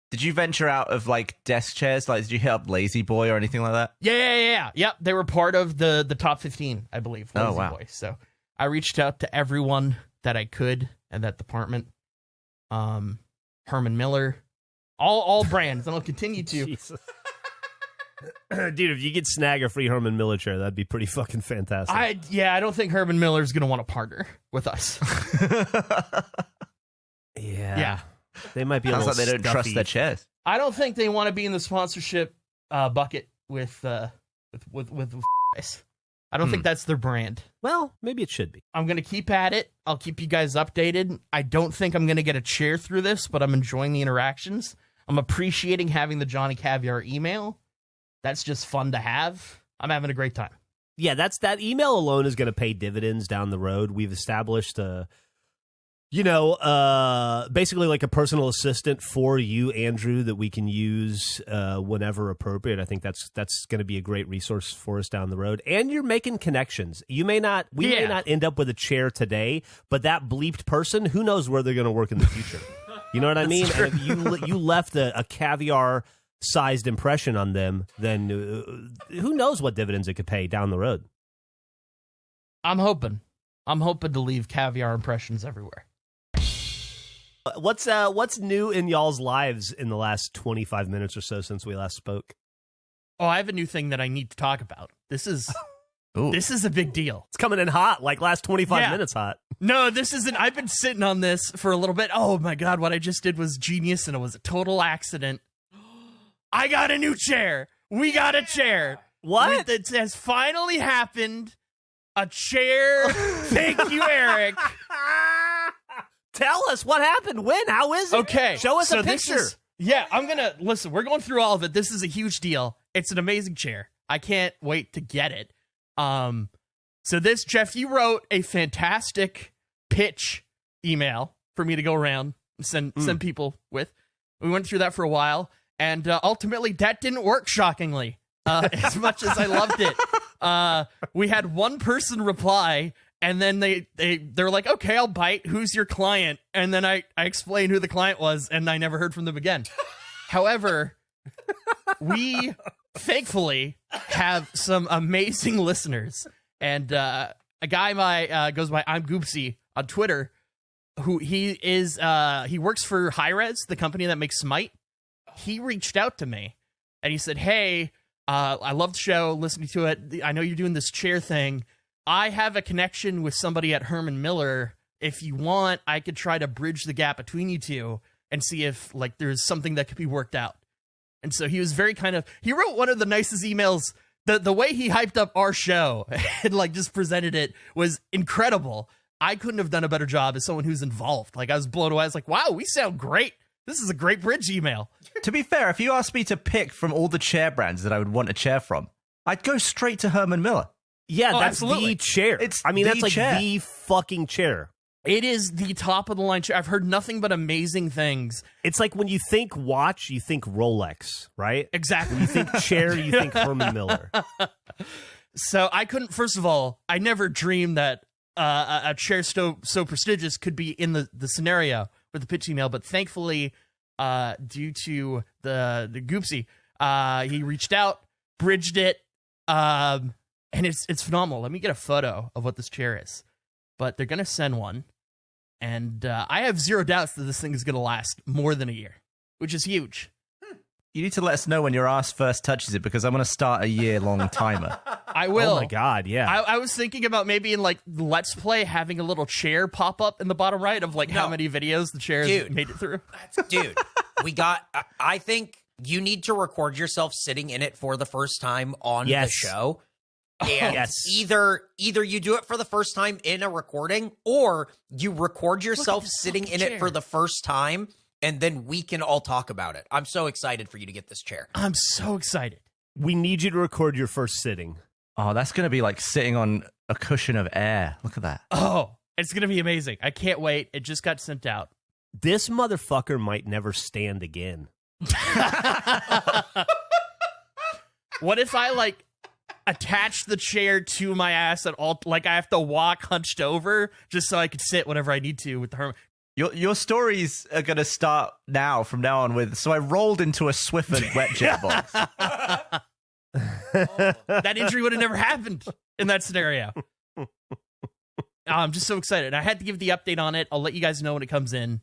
Did you venture out of like desk chairs? Like, did you hit up Lazy Boy or anything like that? Yeah. Yep, they were part of the top 15, I believe. Oh, Lazy wow. Boy. So I reached out to everyone that I could in that department. Herman Miller, all brands, and I'll continue to. Jesus. Dude, if you could snag a free Herman Miller chair, that'd be pretty fucking fantastic. I don't think Herman Miller's going to want to partner with us. Yeah. They might be a Sounds little like they don't stuffy. trust their chairs. I don't think they want to be in the sponsorship bucket with I don't think that's their brand. Well, maybe it should be. I'm going to keep at it. I'll keep you guys updated. I don't think I'm going to get a chair through this, but I'm enjoying the interactions. I'm appreciating having the Johnny Caviar email. That's just fun to have. I'm having a great time. Yeah, that email alone is going to pay dividends down the road. We've established basically like a personal assistant for you, Andrew, that we can use whenever appropriate. I think that's going to be a great resource for us down the road. And you're making connections. We may not end up with a chair today, but that bleeped person, who knows where they're going to work in the future? You know what I mean? And if you left a caviar-sized impression on them, then who knows what dividends it could pay down the road? I'm hoping to leave caviar impressions everywhere. What's new in y'all's lives in the last 25 minutes or so since we last spoke? Oh, I have a new thing that I need to talk about. This is a big deal. It's coming in hot, like last 25 minutes hot. No, this isn't. I've been sitting on this for a little bit. Oh my God, what I just did was genius, and it was a total accident. I got a new chair. We got a chair. What? It has finally happened. A chair. Thank you, Eric. Tell us what happened. When? How is it? Okay. Show us a picture. Listen, we're going through all of it. This is a huge deal. It's an amazing chair. I can't wait to get it. So this, Jeff, you wrote a fantastic pitch email for me to go around and send people with. We went through that for a while, and ultimately that didn't work, shockingly, as much as I loved it. We had one person reply, and then they're like, okay, I'll bite. Who's your client? And then I explained who the client was, and I never heard from them again. However, we thankfully have some amazing listeners. And a guy goes by I'm Goopsy on Twitter, who he works for Hi-Rez, the company that makes Smite. He reached out to me, and he said, hey, I love the show, listening to it. I know you're doing this chair thing. I have a connection with somebody at Herman Miller. If you want, I could try to bridge the gap between you two and see if like there's something that could be worked out. And so he was very he wrote one of the nicest emails. The way he hyped up our show and like just presented it was incredible. I couldn't have done a better job as someone who's involved. Like I was blown away. I was like, wow, we sound great. This is a great bridge email. To be fair, if you asked me to pick from all the chair brands that I would want a chair from, I'd go straight to Herman Miller. Yeah, that's absolutely. the chair. That's like chair. the fucking chair. It is the top of the line chair. I've heard nothing but amazing things. It's like when you think watch, you think Rolex, right? Exactly. When you think chair, you think Herman Miller. So I couldn't, first of all, I never dreamed that a chair so prestigious could be in the scenario with the pitching mail, but thankfully, due to the Goopsie, he reached out, bridged it, and it's phenomenal. Let me get a photo of what this chair is. But they're going to send one, and I have zero doubts that this thing is going to last more than a year, which is huge. You need to let us know when your ass first touches it, because I'm going to start a year-long timer. I will. Oh my God, yeah. I was thinking about maybe in like Let's Play having a little chair pop up in the bottom right of like how many videos the chair has made it through. Dude, I think you need to record yourself sitting in it for the first time on the show. And either you do it for the first time in a recording, or you record yourself sitting in it for the first time, and then we can all talk about it. I'm so excited for you to get this chair. I'm so excited. We need you to record your first sitting. Oh, that's going to be like sitting on a cushion of air. Look at that. Oh, it's going to be amazing. I can't wait. It just got sent out. This motherfucker might never stand again. What if I like attach the chair to my ass at all? Like I have to walk hunched over just so I could sit whenever I need to with the Herman. Your stories are going to start now, from now on, with, so I rolled into a Swiffer wet jet box. That injury would have never happened in that scenario. I'm just so excited. I had to give the update on it. I'll let you guys know when it comes in.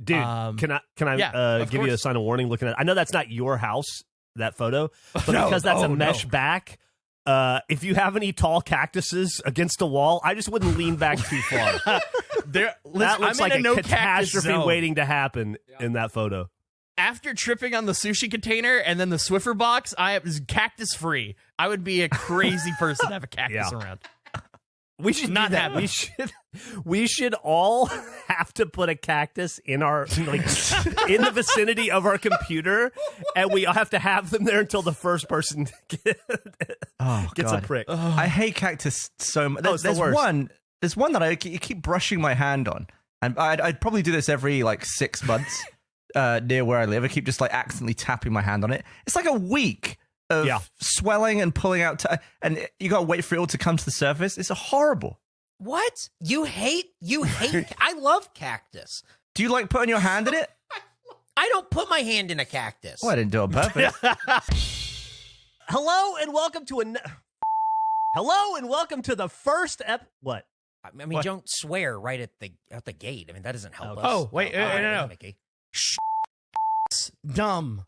Dude, can I give you a sign of warning looking at it? I know that's not your house, that photo, but because that's a mesh back, if you have any tall cactuses against a wall, I just wouldn't lean back too far. That looks like a catastrophe waiting to happen in that photo. After tripping on the sushi container and then the Swiffer box, I was cactus free. I would be a crazy person to have a cactus around. We should not have. We should all have to put a cactus in our in the vicinity of our computer, and we all have to have them there until the first person gets a prick. I hate cactus so much. There's one that I keep brushing my hand on, and I'd probably do this every like 6 months near where I live. I keep just like accidentally tapping my hand on it. It's like a week of swelling and pulling out, and you gotta wait for it all to come to the surface. It's horrible. What? You hate? I love cactus. Do you like putting your hand in it? I don't put my hand in a cactus. Oh, I didn't do it on purpose. Hello and welcome to the first What? I mean, don't swear right at the gate. I mean, that doesn't help us. Oh, wait, no. Mickey. Dumb.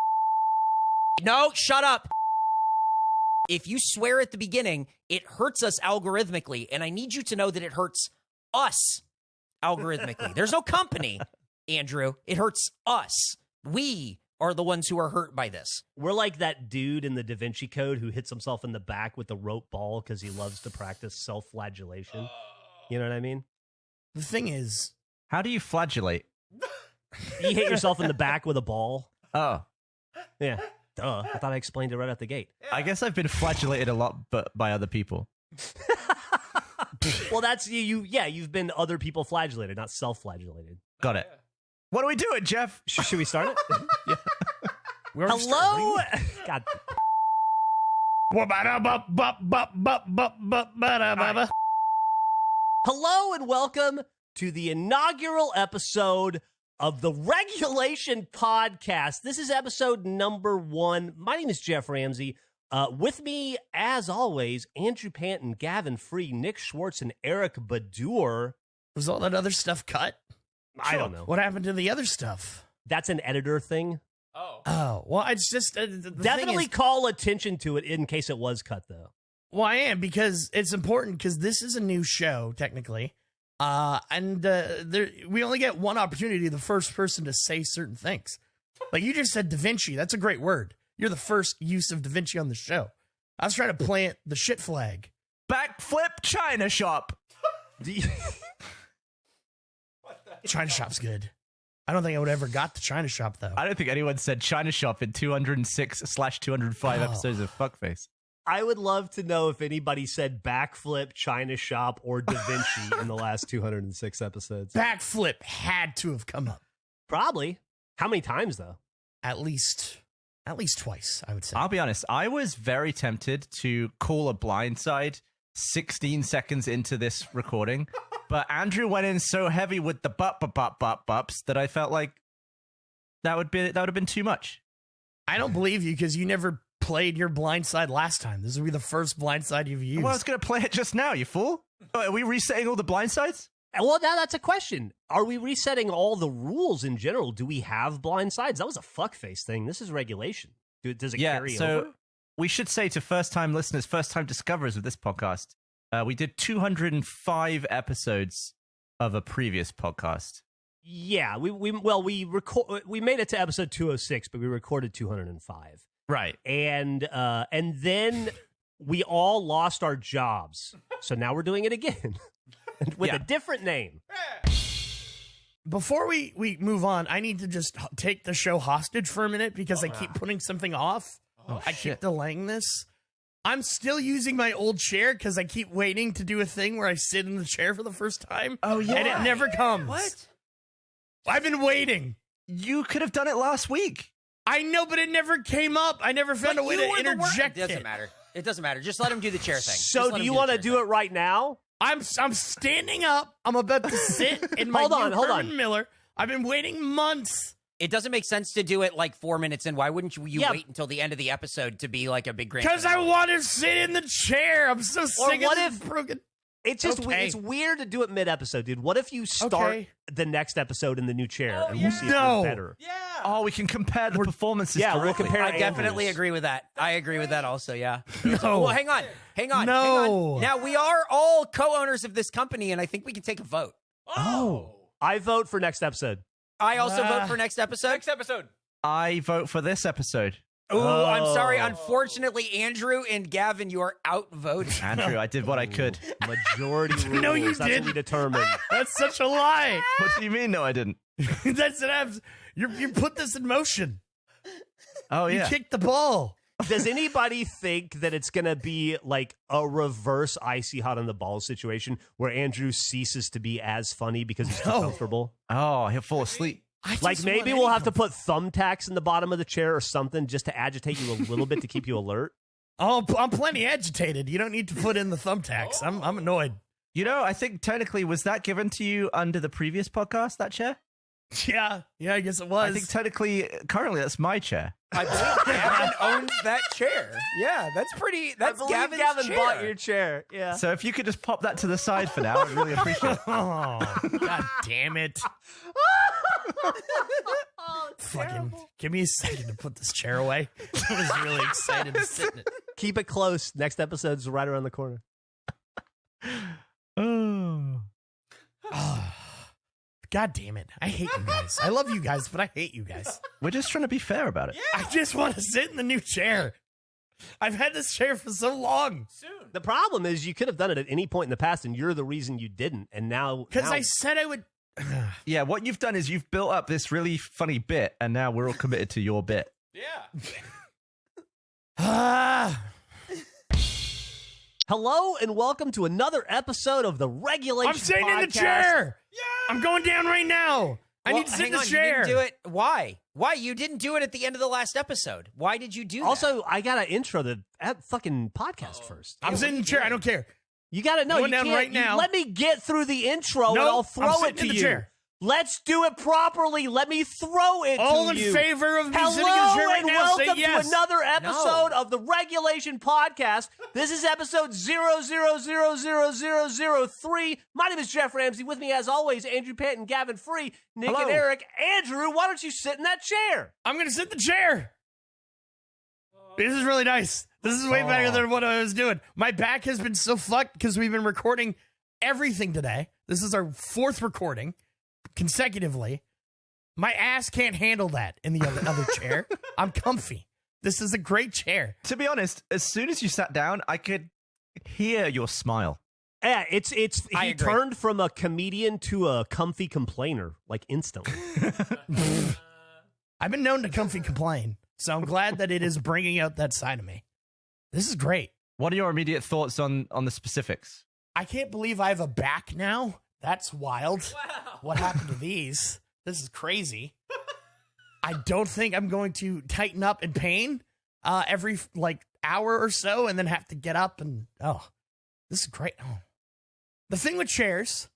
No, shut up. If you swear at the beginning, it hurts us algorithmically, and I need you to know that it hurts us algorithmically. There's no company, Andrew. It hurts us. We are the ones who are hurt by this. We're like that dude in the Da Vinci Code who hits himself in the back with the rope ball because he loves to practice self-flagellation. You know what I mean? The thing is, how do you flagellate? You hit yourself in the back with a ball. Oh. Yeah. Duh. I thought I explained it right out the gate. I guess I've been flagellated a lot, but by other people. Well, that's you. Yeah, you've been other people flagellated, not self-flagellated. Got it. What are we doing, Jeff? Should we start it? Yeah. Hello? God. Hello and welcome to the inaugural episode of the Regulation Podcast. This is episode number 1. My name is Jeff Ramsey. With me, as always, Andrew Panton, Gavin Free, Nick Schwartz, and Eric Badur. Was all that other stuff cut? I don't know. What happened to the other stuff? That's an editor thing. Oh, well, it's just... Definitely call attention to it in case it was cut, though. Well, I am, because it's important, because this is a new show, technically. And we only get one opportunity, the first person to say certain things. Like you just said Da Vinci. That's a great word. You're the first use of Da Vinci on the show. I was trying to plant the shit flag. Backflip China shop. China shop's good. I don't think I would ever got to China shop, though. I don't think anyone said China shop in 206/205 episodes of Fuckface. I would love to know if anybody said backflip, China shop, or Da Vinci in the last 206 episodes. Backflip had to have come up. Probably. How many times, though? At least twice, I would say. I'll be honest. I was very tempted to call a blindside 16 seconds into this recording, but Andrew went in so heavy with the bups that I felt like that would have been too much. I don't believe you because you never played your blindside last time. This will be the first blindside you've used. Well, I was going to play it just now, you fool. Are we resetting all the blindsides? Well, now that's a question. Are we resetting all the rules in general? Do we have blind sides? That was a fuckface thing. This is regulation. Does it carry over? We should say to first-time listeners, first-time discoverers of this podcast, we did 205 episodes of a previous podcast. Yeah, we made it to episode 206, but we recorded 205. Right. And then we all lost our jobs. So now we're doing it again with a different name. Before we move on, I need to just take the show hostage for a minute because I keep putting something off. I keep delaying this. I'm still using my old chair because I keep waiting to do a thing where I sit in the chair for the first time. Oh, yeah. And it never comes. What? I've been waiting. You could have done it last week. I know, but it never came up. I never found a way to interject it. Doesn't matter. It doesn't matter. Just let him do the chair thing. So do you want to do it right now? I'm standing up. I'm about to sit in my Herman Miller. I've been waiting months. It doesn't make sense to do it like 4 minutes in. Why wouldn't you wait until the end of the episode to be like a big grand? Because I want to sit in the chair. I'm so sick of this broken. It's just it's weird to do it mid-episode, dude. What if you start the next episode in the new chair and we'll see if it's better? Yeah. Oh, we can compare the performances. Yeah, directly. we'll compare. I definitely agree with that. I agree with that also, yeah. No. Well, hang on. No. Now, we are all co-owners of this company, and I think we can take a vote. Oh. I vote for next episode. I also vote for next episode. I vote for this episode. Oh, I'm sorry. Unfortunately, Andrew and Gavin, you are outvoted. Andrew, I did what I could. Majority rules. No, you That's didn't. what we determined. That's such a lie. What do you mean? No, I didn't. That's an you put this in motion. Oh, yeah. You kicked the ball. Does anybody think that it's going to be like a reverse icy hot on the balls situation where Andrew ceases to be as funny because he's too comfortable? Oh, he'll fall asleep. Like maybe we'll have to put thumbtacks in the bottom of the chair or something just to agitate you a little bit to keep you alert. Oh, I'm plenty agitated. You don't need to put in the thumbtacks. I'm annoyed. You know, I think technically, was that given to you under the previous podcast, that chair? Yeah, I guess it was. I think technically, currently, that's my chair. I believe Gavin owns that chair. Yeah, that's pretty. That's Gavin's Gavin chair. bought your chair. Yeah. So if you could just pop that to the side for now, I'd really appreciate it. Oh, God damn it. Fucking give me a second to put this chair away. I was really excited to sit in it. Keep it close. Next episode's right around the corner. Oh. God damn it. I hate you guys. I love you guys, but I hate you guys. We're just trying to be fair about it. I just want to sit in the new chair. I've had this chair for so long. The problem is you could have done it at any point in the past, and you're the reason you didn't. And now... Because I said I would... Yeah, what you've done is you've built up this really funny bit, and now we're all committed to your bit. Hello, and welcome to another episode of the Regulation I'm sitting Podcast. in the chair. Yeah. I'm going down right now. I need to sit in the chair. You didn't do it. Why? You didn't do it at the end of the last episode? Why did you do that? Also, I got to intro the fucking podcast first. I'm sitting in the chair. I don't care. You got to know. Going You down can't, right now. Let me get through the intro, and I'll throw it to you. Chair. Let's do it properly. Let me throw it All to in you. favor of me Hello sitting in the chair right and now. welcome Say yes. to another episode of the Regulation Podcast. This is episode 0000003. My name is Jeff Ramsey. With me, as always, Andrew Panton, Gavin Free, Nick Hello. and Eric. Andrew, why don't you sit in that chair? I'm going to sit in the chair. This is really nice. This is way better than what I was doing. My back has been so fucked because we've been recording everything today. This is our fourth recording consecutively. My ass can't handle that in the other chair. I'm comfy. This is a great chair. To be honest, as soon as you sat down, I could hear your smile. Yeah, he agree. turned from a comedian to a comfy complainer, like instantly. I've been known to comfy complain, so I'm glad that it is bringing out that side of me. This is great. What are your immediate thoughts on the specifics? I can't believe I have a back now. That's wild. Wow. What happened to these? This is crazy. I don't think I'm going to tighten up in pain every hour or so and then have to get up and this is great. Oh. The thing with chairs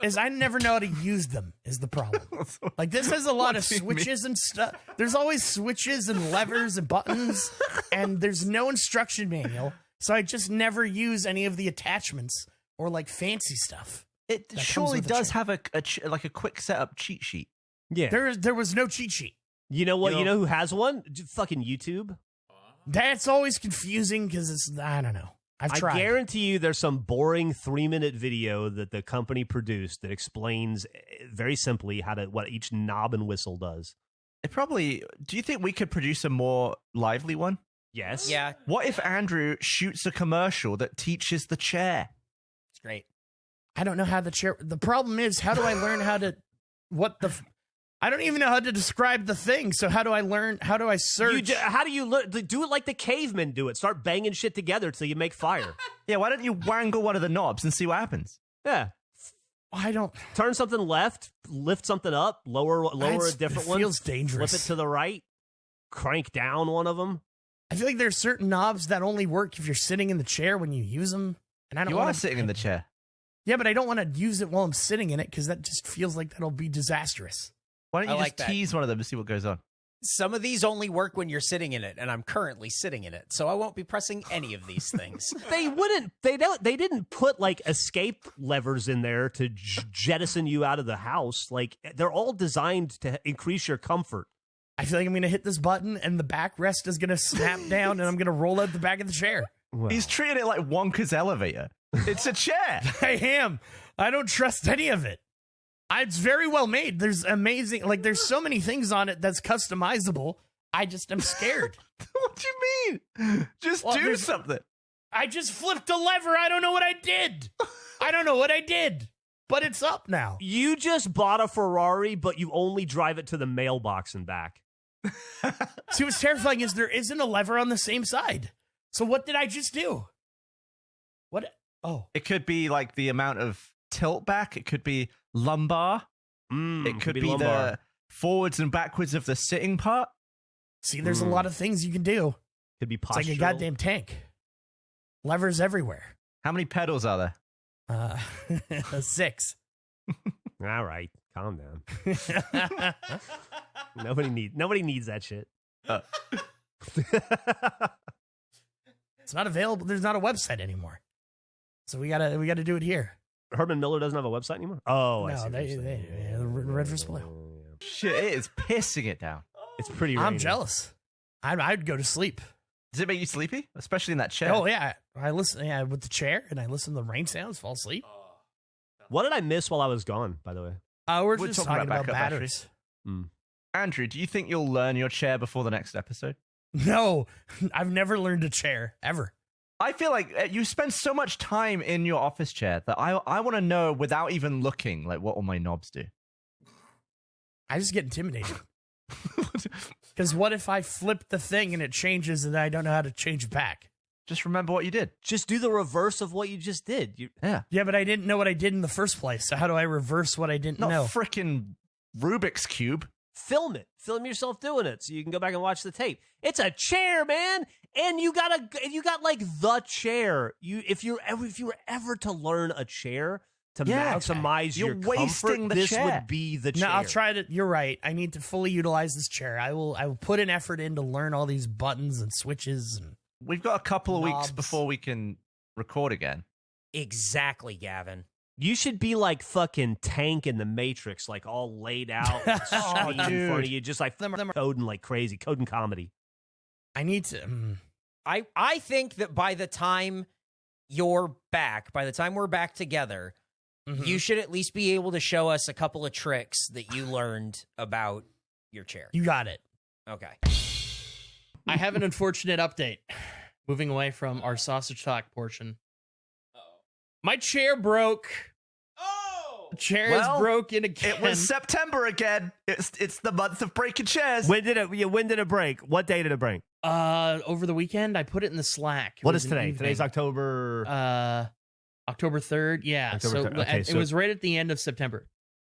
is I never know how to use them is the problem. Like this has a lot of switches and stuff. There's always switches and levers and buttons and there's no instruction manual. So I just never use any of the attachments or like fancy stuff. It surely does have a quick setup cheat sheet. Yeah. There was no cheat sheet. You know what? You know who has one? Fucking YouTube. That's always confusing because I don't know. I've tried. I guarantee you there's some boring 3-minute video that the company produced that explains very simply what each knob and whistle does. Do you think we could produce a more lively one? Yes. Yeah. What if Andrew shoots a commercial that teaches the chair? It's great. I don't know how the chair. The problem is, how do I learn how to? I don't even know how to describe the thing. So how do I learn? How do I search? How do you learn? Do it like the cavemen do it. Start banging shit together till you make fire. Yeah, why don't you wangle one of the knobs and see what happens? Yeah. I don't. Turn something left, lift something up, lower a different one. Feels dangerous. Flip it to the right, crank down one of them. I feel like there's certain knobs that only work if you're sitting in the chair when you use them. And I don't. You are sitting in the chair. Yeah, but I don't want to use it while I'm sitting in it because that just feels like that'll be disastrous. Why don't you just tease one of them to see what goes on? Some of these only work when you're sitting in it, and I'm currently sitting in it, so I won't be pressing any of these things. They didn't put like escape levers in there to jettison you out of the house. Like they're all designed to increase your comfort. I feel like I'm going to hit this button and the backrest is going to snap down and I'm going to roll out the back of the chair. Well. He's treating it like Wonka's elevator. It's a chair. I am. I don't trust any of it. It's very well made. There's amazing, there's so many things on it that's customizable. I just am scared. What do you mean? Just do something. I just flipped a lever. I don't know what I did. But it's up now. You just bought a Ferrari, but you only drive it to the mailbox and back. See, what's terrifying is there isn't a lever on the same side. So what did I just do? What? Oh. It could be like the amount of tilt back. It could be lumbar. It could be the forwards and backwards of the sitting part. See, there's a lot of things you can do. Could be postural. It's like a goddamn tank. Levers everywhere. How many pedals are there? 6. All right, calm down. Nobody needs that shit. It's not available. There's not a website anymore. So we gotta do it here. Herman Miller doesn't have a website anymore? Oh, I see. No, Red vs. Blue. Shit, it is pissing it down. It's pretty I'm rainy. jealous. I'd go to sleep. Does it make you sleepy? Especially in that chair? Oh, yeah. I listen with the chair, and I listen to the rain sounds, fall asleep. What did I miss while I was gone, by the way? We're just talking about batteries. Andrew, do you think you'll learn your chair before the next episode? No, I've never learned a chair, ever. I feel like you spend so much time in your office chair that I want to know without even looking, like, what all my knobs do. I just get intimidated. Because what if I flip the thing and it changes and I don't know how to change it back? Just remember what you did. Just do the reverse of what you just did. Yeah, but I didn't know what I did in the first place. So how do I reverse what I didn't know? Not frickin' Rubik's Cube. Film it. Film yourself doing it so you can go back and watch the tape. It's a chair, man. And you got like the chair. If you were ever to learn a chair to maximize your comfort, wasting the this chair. would be the chair. No, I'll try to. You're right. I need to fully utilize this chair. I will put an effort in to learn all these buttons and switches. And we've got a couple of weeks knobs before we can record again. Exactly, Gavin. You should be like fucking Tank in the Matrix, like all laid out, screen in front of you, just like coding like crazy, coding comedy. I need to. I think that by the time we're back together, you should at least be able to show us a couple of tricks that you learned about your chair. You got it. Okay. I have an unfortunate update. Moving away from our sausage talk portion. My chair broke. The chair is broken again. It was September again. It's the month of breaking chairs. When did it break? What day did it break? Over the weekend, I put it in the Slack. What is today? Today's October. October 3rd. Yeah. October 3rd. Okay, it was right at the end of September.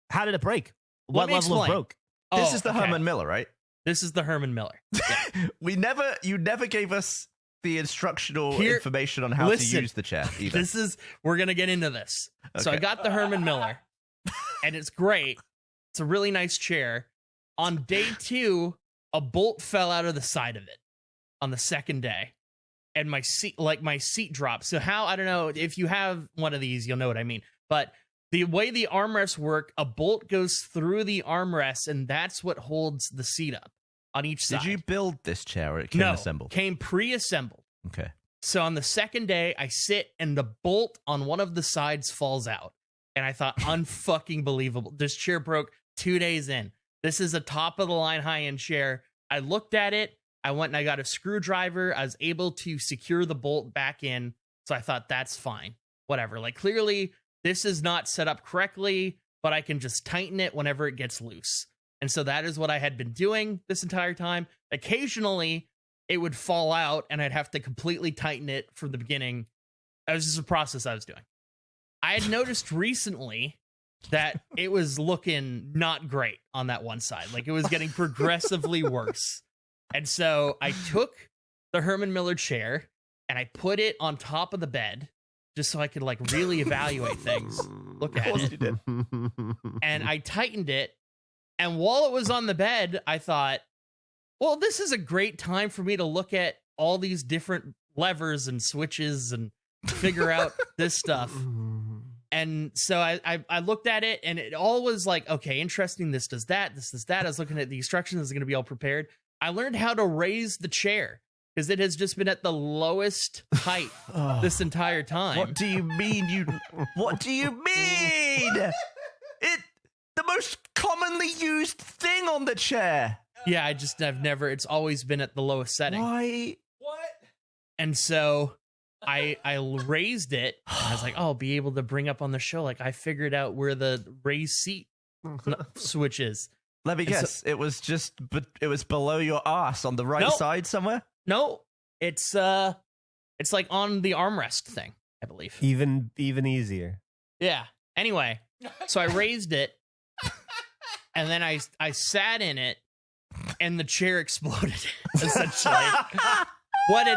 How did it break? Let What me level of explain. broke? This Oh, is the okay. Herman Miller, right? This is the Herman Miller. You never gave us the instructional Here- information on how listen, to use the chair either. We're going to get into this. So I Okay. got the Herman Miller, and it's great. It's a really nice chair. On day 2, a bolt fell out of the side of it on the second day. And my seat dropped. So how, I don't know, if you have one of these, you'll know what I mean. But the way the armrests work, a bolt goes through the armrest, and that's what holds the seat up on each side. Did you build this chair or it came No, assembled? came pre-assembled. Okay. So on the second day, I sit and the bolt on one of the sides falls out. And I thought, unfucking believable. This chair broke 2 days in. This is a top of the line high-end chair. I looked at it. I went and I got a screwdriver. I was able to secure the bolt back in. So I thought, that's fine. Whatever. Like, clearly, this is not set up correctly, but I can just tighten it whenever it gets loose. And so that is what I had been doing this entire time. Occasionally, it would fall out and I'd have to completely tighten it from the beginning. That was just a process I was doing. I had noticed recently that it was looking not great on that one side. Like, it was getting progressively worse. And so I took the Herman Miller chair and I put it on top of the bed just so I could like really evaluate things. Look at it. And I tightened it. And while it was on the bed, I thought, well, this is a great time for me to look at all these different levers and switches and figure out this stuff. And so I looked at it and it all was like, okay, interesting. This does that. This does that. I was looking at the instructions. Is going to be all prepared. I learned how to raise the chair because it has just been at the lowest height this entire time. What do you mean? What do you mean? The most commonly used thing on the chair. Yeah, I've never, it's always been at the lowest setting. Why? And so I raised it. And I was like, oh, I'll be able to bring up on the show. Like, I figured out where the raised seat switch is. Let me guess. It was below your ass on the right Nope. side somewhere. No, it's like on the armrest thing, I believe. Even easier. Yeah. Anyway, so I raised it, and then I sat in it, and the chair exploded. Essentially, what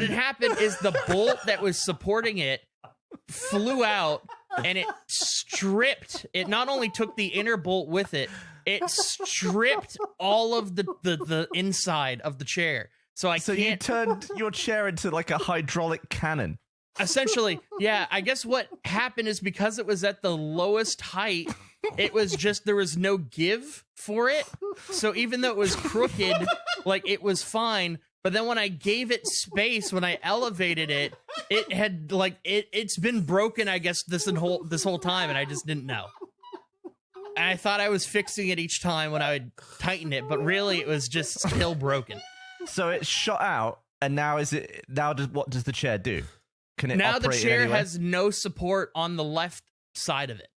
had happened is the bolt that was supporting it flew out, and it stripped. It not only took the inner bolt with it, it stripped all of the inside of the chair. So you turned your chair into like a hydraulic cannon. Essentially, yeah. I guess what happened is because it was at the lowest height, it was just, there was no give for it. So even though it was crooked, like, it was fine. But then when I gave it space, when I elevated it, it had like it's been broken, I guess, this whole time, and I just didn't know. And I thought I was fixing it each time when I would tighten it, but really it was just still broken. So it shot out, and what does the chair do? Can it Now the operate in chair any way? has no support on the left side of it.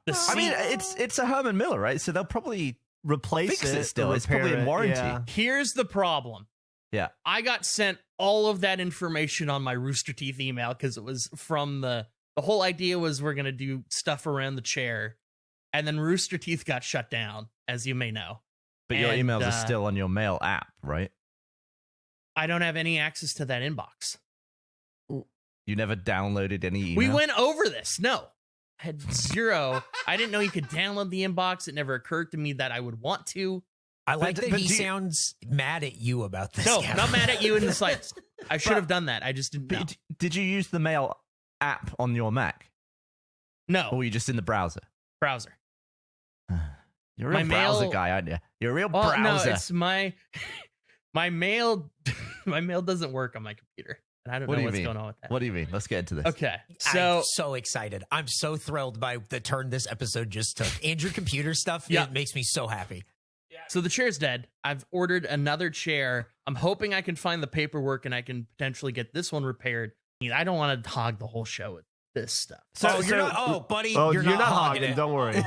The seat, I mean, it's a Herman Miller, right? So they'll probably Replace fix it it still. It's probably repair in it, warranty. yeah. here's the problem. Yeah. I got sent all of that information on my Rooster Teeth email because it was from the whole idea was we're going to do stuff around the chair. And then Rooster Teeth got shut down, as you may know. But your And, emails are still on your mail app, right? I don't have any access to that inbox. You never downloaded any email? We went over this. No. I had zero. I didn't know you could download the inbox. It never occurred to me that I would want to. I like that but he do you- sounds mad at you about this. No, Kevin. not mad at you in the slightest. I should have done that. I just didn't know. But did you use the mail app on your Mac? Or No, were you just in the browser? browser. You're a My real browser mail- guy, aren't you? You're a real Well, browser. no, it's my mail. My mail doesn't work on my computer, and I don't What know do you what's mean? going on with that. What do you mean? Let's get into this. Okay, I'm so so excited. I'm so thrilled by the turn this episode just took. Andrew computer stuff, Yeah. it makes me so happy. so the chair's dead. I've ordered another chair. I'm hoping I can find the paperwork and I can potentially get this one repaired. I don't want to hog the whole show with this stuff. You're not, buddy. Oh, you're not hogging it. Don't worry.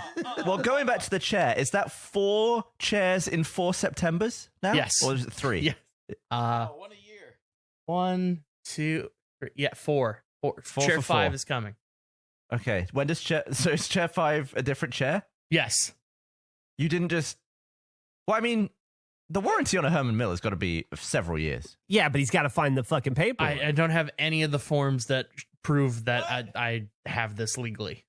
Well, going back to the chair, is that 4 chairs in 4 Septembers now? Yes. Or is it 3? Yeah. One a year. 1, 2, 3. Yeah, 4. Chair for 5 4. is coming. Okay. When does so is chair 5 a different chair? Yes. You didn't just... Well, I mean, the warranty on a Herman Miller has got to be several years. Yeah, but he's got to find the fucking paper. I don't have any of the forms that prove that I have this legally.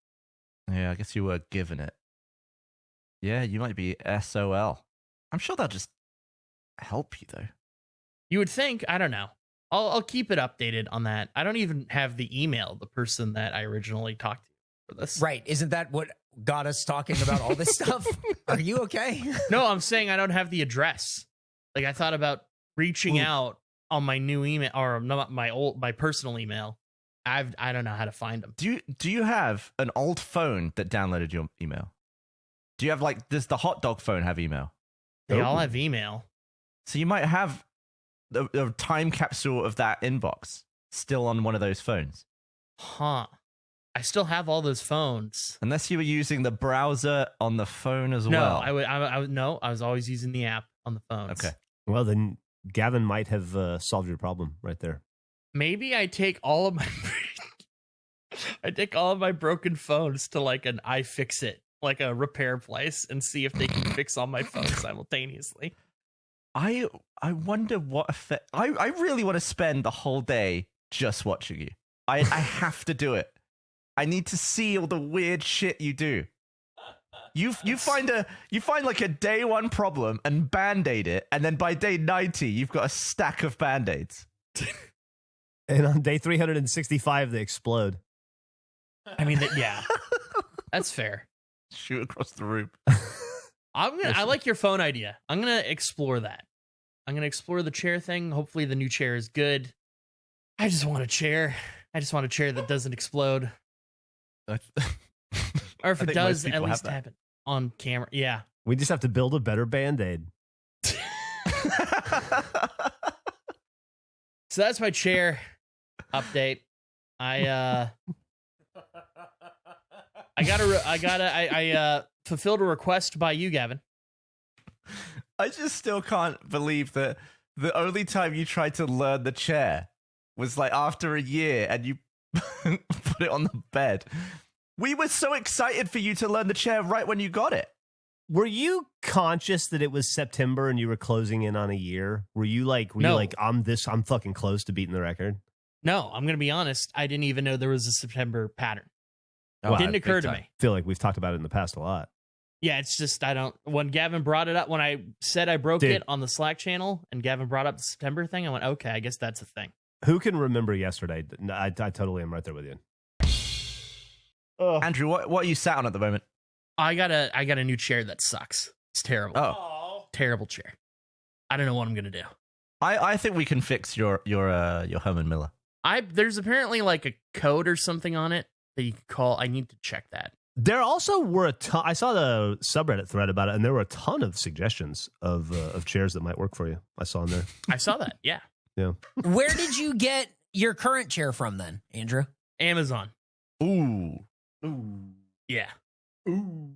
Yeah, I guess you were given it. Yeah, you might be SOL. I'm sure they'll just help you, though. You would think. I don't know. I'll keep it updated on that. I don't even have the email, the person that I originally talked to for this. Right. Isn't that what got us talking about all this stuff? Are you okay? No, I'm saying I don't have the address. Like, I thought about reaching out on my new email, or not my personal email. I don't know how to find them. Do you have an old phone that downloaded your email? Do you have, like, does the hot dog phone have email? They all have email. So you might have a time capsule of that inbox still on one of those phones. Huh. I still have all those phones. Unless you were using the browser on the phone as No, well. I was always using the app on the phones. Okay. Well, then Gavin might have solved your problem right there. Maybe I take all of my broken phones to like an iFixit, like a repair place, and see if they can fix all my phones simultaneously. I wonder what effect... I really want to spend the whole day just watching you. I have to do it. I need to see all the weird shit you do. You find like a day 1 problem and band-aid it, and then by day 90 you've got a stack of band-aids. And on day 365 they explode. I mean, yeah, that's fair. Shoot across the room. I like your phone idea. I'm gonna explore that. I'm gonna explore the chair thing. Hopefully the new chair is good. I just want a chair. I just want a chair that doesn't explode. Or if it does, at least happen on camera. Yeah. We just have to build a better Band-Aid. So that's my chair update. I fulfilled a request by you, Gavin. I just still can't believe that the only time you tried to learn the chair was like after a year and you put it on the bed. We were so excited for you to learn the chair right when you got it. Were you conscious that it was September and you were closing in on a year? Were you like, I'm fucking close to beating the record? No, I'm going to be honest. I didn't even know there was a September pattern. Well, it didn't occur to me. I feel like we've talked about it in the past a lot. Yeah, it's just, when Gavin brought it up, when I said I broke it on the Slack channel and Gavin brought up the September thing, I went, okay, I guess that's a thing. Who can remember yesterday? I totally am right there with you. Andrew, what are you sat on at the moment? I got a new chair that sucks. It's terrible. Oh, terrible chair. I don't know what I'm gonna do. I think we can fix your Herman Miller. There's apparently like a code or something on it that you can call. I need to check that. There also were a ton. I saw the subreddit thread about it, and there were a ton of suggestions of chairs that might work for you. I saw in there. I saw that. Yeah. Yeah. Where did you get your current chair from then, Andrew? Amazon. Ooh. Yeah. Ooh.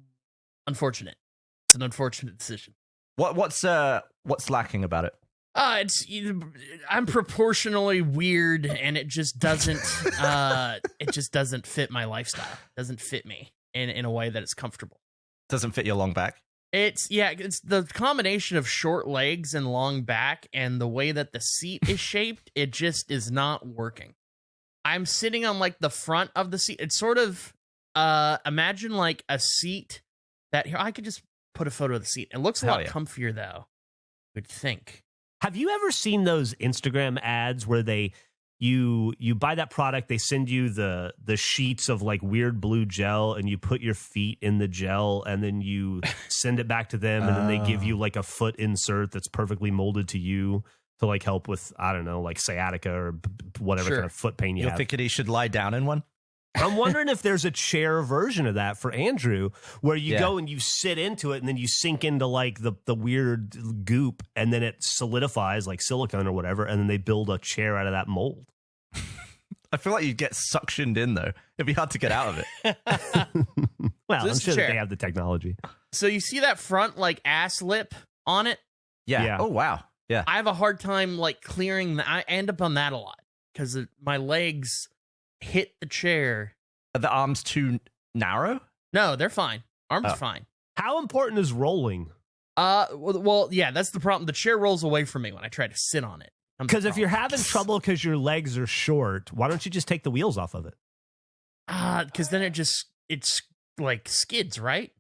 Unfortunate. It's an unfortunate decision. What's lacking about it? I'm proportionally weird, and it just doesn't fit my lifestyle. It doesn't fit me in a way that is comfortable. Doesn't fit your long back? It's the combination of short legs and long back and the way that the seat is shaped, it just is not working. I'm sitting on like the front of the seat. It's sort of imagine like a seat that here I could just put a photo of the seat. It looks a lot comfier though, I would think. Have you ever seen those Instagram ads where you buy that product, they send you the sheets of like weird blue gel and you put your feet in the gel and then you send it back to them and then they give you like a foot insert that's perfectly molded to you to like help with, I don't know, like sciatica or whatever kind of foot pain you have. You're thinking he should lie down in one? I'm wondering if there's a chair version of that for Andrew where you go and you sit into it and then you sink into like the weird goop and then it solidifies like silicone or whatever and then they build a chair out of that mold. I feel like you'd get suctioned in, though. It'd be hard to get out of it. Well, So I'm this sure that chair. they have the technology. So you see that front like ass lip on it? Yeah. Oh, wow. Yeah. I have a hard time like clearing I end up on that a lot because my legs hit the chair. Are the arms too narrow? No, they're fine. Arms Oh. are fine. How important is rolling? Well, yeah, that's the problem. The chair rolls away from me when I try to sit on it. Because if you're having trouble because your legs are short, why don't you just take the wheels off of it? because then it's like skids, right?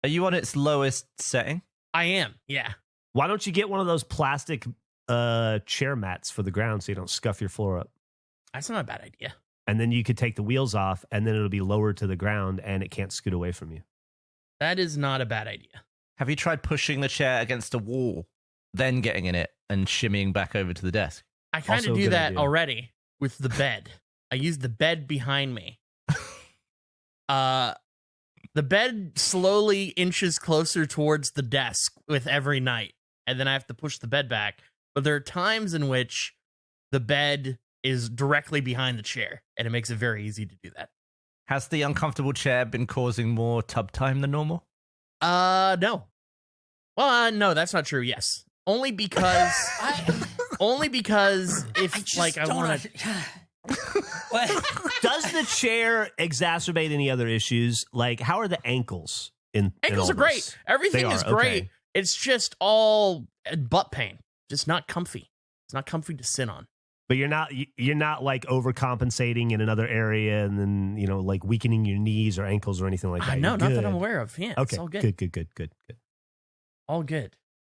Are you on its lowest setting? I am, yeah. Why don't you get one of those plastic chair mats for the ground so you don't scuff your floor up? That's not a bad idea. And then you could take the wheels off, and then it'll be lowered to the ground, and it can't scoot away from you. That is not a bad idea. Have you tried pushing the chair against a wall, then getting in it and shimmying back over to the desk? I kind Also of a do good that idea. already with the bed. I use the bed behind me. The bed slowly inches closer towards the desk with every night, and then I have to push the bed back. But there are times in which the bed is directly behind the chair, and it makes it very easy to do that. Has the uncomfortable chair been causing more tub time than normal? No. Well, no, that's not true. Yes, only because if I want to. What? Does the chair exacerbate any other issues? Like, how are the ankles? Ankles are great. Everything is great. Okay. It's just all butt pain. Just not comfy. It's not comfy to sit on. But you're not like overcompensating in another area and then, like weakening your knees or ankles or anything like that. No, You're not that good. I'm aware of. Yeah, Okay, it's all good. good. All good.